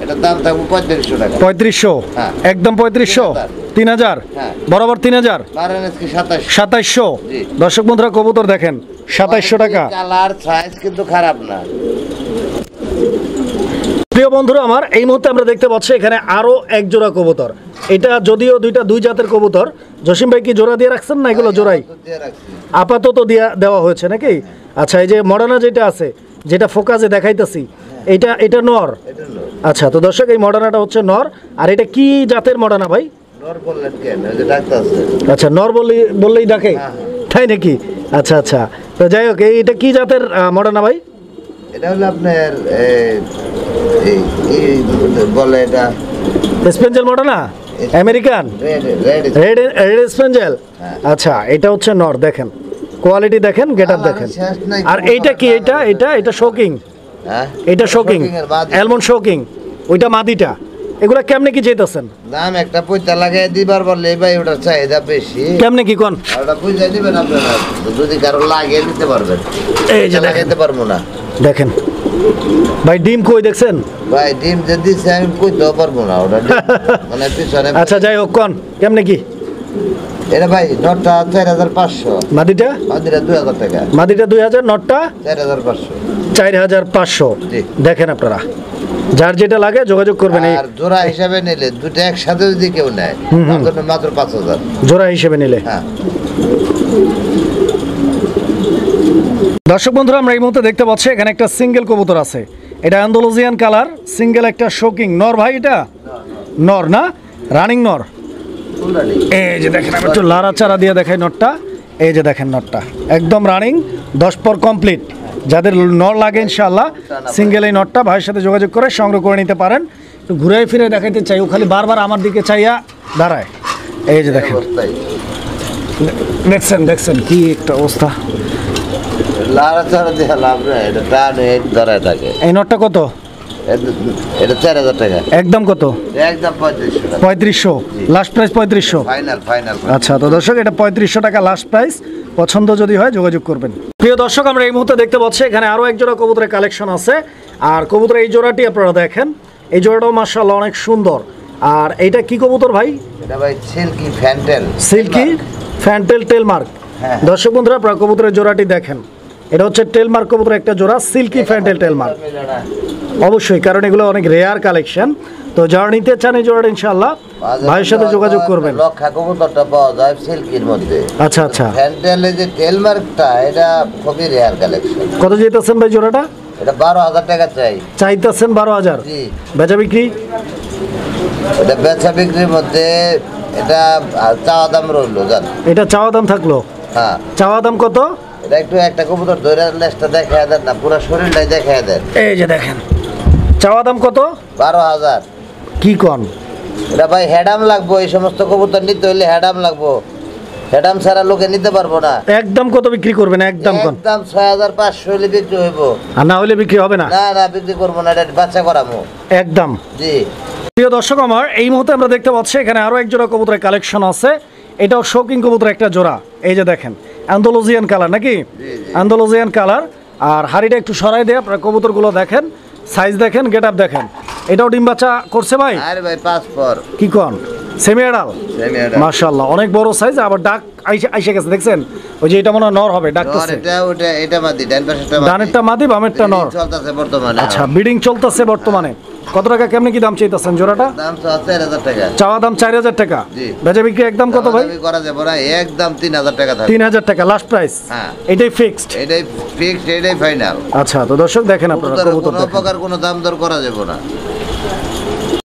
এটার দাম থাকবো 3500 টাকা। 3500? হ্যাঁ। একদম 3500? 3000? হ্যাঁ। বরাবর 3000? বারেন আজকে 2700। 2700? জি। দর্শক বন্ধুরা কবুতর দেখেন, 2700 টাকা। কালার সাইজ কিন্তু খারাপ না। প্রিয় বন্ধুরা আমার, এই মুহূর্তে আমরা দেখতে পাচ্ছি এখানে আরো এক জোড়া কবুতর। এটা যদিও দুই জাতের কবুতর। জসিম ভাই কি জোড়া দিয়ে রাখছেন না এগুলো জোড়াই? দিয়ে রাখছি। আপাতত দেওয়া হয়েছে নাকি? আচ্ছা, এই যে মডার্না যেটা আছে, যেটা ফোকাসে দেখাইতেছি, এটা নর। এটা লো। আচ্ছা, তো দর্শক এই মডার্নাটা হচ্ছে নর। আর এটা কি জাতের মডার্না ভাই? নর বললেন কেন? ওই যে ডাক্তার আছে। আচ্ছা, নর বললেই ডাকে, হ্যাঁ। তাই নাকি? আচ্ছা আচ্ছা, তো যাই হোক, এটা কি জাতের মডার্না ভাই? এটা হলো আপনার বলে এটা স্পেঞ্জেল মডার্না, আমেরিকান রেড রেড স্পেঞ্জেল। হ্যাঁ। আচ্ছা, এটা হচ্ছে নর, দেখেন কোয়ালিটি দেখেন, গেটআপ দেখেন। আর এইটা কি? এটা শোকিং। হ্যাঁ, এটা শোকিং, শোকিং এর মাদি। অ্যালমন্ড শোকিং, ওইটা মাদিটা। এগুলা কেমনে কি চাইতেছেন? দাম একটা পয়সা লাগাই দিবার বললে ভাই ওটার চাহিদা বেশি। কেমনে কি কোন? আর ওটা পয়সা দিবেন আপনারা, যদি কারো লাগিয়ে দিতে পারবেন। এই যে দেখেন, লাগাইতে পারবো না। দেখেন ভাই, ডিম কই দেখছেন ভাই ডিম যে দিচ্ছে আমি কইতেও পারবো না ওটা ডিম, মানে পিছনে। আচ্ছা, যাই হোক, কোন কেমনে কি? এটা ভাই নটটা 4500, মাদিটা? মাদিরা 2000 টাকা। মাদিটা 2000, নটটা 4500। 4500। জি। দেখেন আপনারা, যার যেটা লাগে যোগাযোগ করবেন। এই আর জোড়া হিসাবে নিলে দুটো একসাথে যদি কেউ নেয়, তার জন্য মাত্র 5000 জোড়া হিসেবে নিলে। হ্যাঁ। দর্শক বন্ধুরা, আমরা এই মুহূর্তে দেখতে পাচ্ছি এখানে একটা সিঙ্গেল কবুতর আছে। এটা অ্যান্ডালুজিয়ান কালার, সিঙ্গেল একটা শোকিং নর। ভাই এটা নর না? রানিং নর। এই যে দেখেন, আমি একটু লাড়াচাড়া দিয়ে দেখাই নটটা। এই যে দেখেন, নটটা একদম রানিং, 10 পর কমপ্লিট। যাদের নর লাগে ইনশাআল্লাহ সিঙ্গেল এই নটটা ভাইয়ের সাথে যোগাযোগ করে সংগ্রহ করে নিতে পারেন। একটু ঘুরে ফিরে দেখাইতে চাই, ও খালি বারবার আমার দিকে চাইয়া দাঁড়ায়। এই যে দেখেন, দেখছেন কি একটা অবস্থা। লাড়াচাড়া দিয়ে লাভ নেই, এটা টান ধরায় থাকে। এই নটটা কত? এটা 4000 টাকা। একদম কত? একদম 3500 টাকা। 3500 লাস্ট প্রাইস 3500 ফাইনাল ফাইনাল। আচ্ছা তো দর্শক এটা 3500 টাকা লাস্ট প্রাইস, পছন্দ যদি হয় যোগাযোগ করবেন। প্রিয় দর্শক আমরা এই মুহূর্তে দেখতে পাচ্ছি এখানে আরো এক জোড়া কবুতরের কালেকশন আছে, আর কবুতরের এই জোড়াটি আপনারা দেখেন, এই জোড়াটাও মাশাআল্লাহ অনেক সুন্দর। আর এইটা কি কবুতর ভাই? এটা ভাই silky fantail. Silky fantail tailmark. হ্যাঁ। দর্শক বন্ধুরা আপনারা কবুতরের জোড়াটি দেখেন, এটা হচ্ছে টেলমার্ক কবুতর একটা জোড়া, সিল্কি ফ্যান্টেল টেলমার্ক। অবশ্যই, কারণ এগুলো অনেক রেয়ার কালেকশন। তো যারা নিতে চান এই জোড়াটা ইনশাআল্লাহ ভাইয়ের সাথে যোগাযোগ করবেন। লক্ষা কবুতরটা পাওয়া যায় সিল্কির মধ্যে। আচ্ছা আচ্ছা, ফ্যান্টেলের যে টেলমার্কটা এটা খুবই রেয়ার কালেকশন। কত যেতেছেন ভাই জোড়াটা? এটা 12000 টাকা চাই। চাইতেছেন 12000? জি। বেচা বিক্রি? এটা বেচা বিক্রির মধ্যে এটা চাওয়া দাম রইলো জান। এটা চাওয়া দাম থাকলো? হ্যাঁ। চাওয়া দাম কত? এটা একটু একটা কবুতর ধরে লেজটা দেখায় দেন না, পুরো শরীরটাই দেখায় দেন। এই যে দেখেন, চাওয়া দাম কত? 12000। কি কন? এটা ভাই হেডাম লাগবো, এই সমস্ত কবুতর নিতে হইলে হেডাম লাগবো, হেডাম ছাড়া লোকে নিতে পারবো না। একদম কত বিক্রি করবেন? একদম কোন? একদম 6500 হইলে বিক্রি হইব। আর না হলে বিক্রি হবে না? না না বিক্রি করবো না, এটা বাচ্চা করামো একদম। জি। প্রিয় দর্শক আমার এই মুহূর্তে আমরা দেখতে পাচ্ছি এখানে আরো এক জোড়া কবুতরের কালেকশন আছে, এটাও শৌকিং কবুতর একটা জোড়া। এই যে দেখেন অ্যান্ডালুজিয়ান কালার নাকি? Andalusian colour. আর হাড়িটা একটু সরাই দিয়ে আপনারা কবুতরগুলো দেখেন, সাইজ দেখেন, গেট আপ দেখেন। এটাও ডিম বাচ্চা করছে ভাই? আরে ভাই 5 পর। কি কন? সেমি আড়াল? সেমি আড়াল। মাশাআল্লাহ অনেক বড় সাইজ, আবার ডাক আইসে গেছে দেখছেন? ওই যে এটা মনে হয় নর হবে, ডাকতেছে। এটা ওটা এটা মাদি, ডান পাশেরটা মাদি। ডানেরটা মাদি, বামেরটা নর। চলতেছে বর্তমানে। আচ্ছা, বিডিং চলতেছে বর্তমানে। কত টাকা কেমনে কি দাম চাইতেছেন জোড়াটা? দাম তো 4000 টাকা। চাওয়া দাম 4000 টাকা। জি। বেচা বিক্রি একদম কত ভাই? দামি করা যাবে না, একদম 3000 টাকা থাকবে। 3000 টাকা লাস্ট প্রাইস? হ্যাঁ। এটাই ফিক্সড? এটাই ফিক্সড, এটাই ফাইনাল। আচ্ছা তো দর্শক দেখেন আপনারা কবুতর কোনো দেখেন। প্রকার কোনো দাম দর করা যাবে না।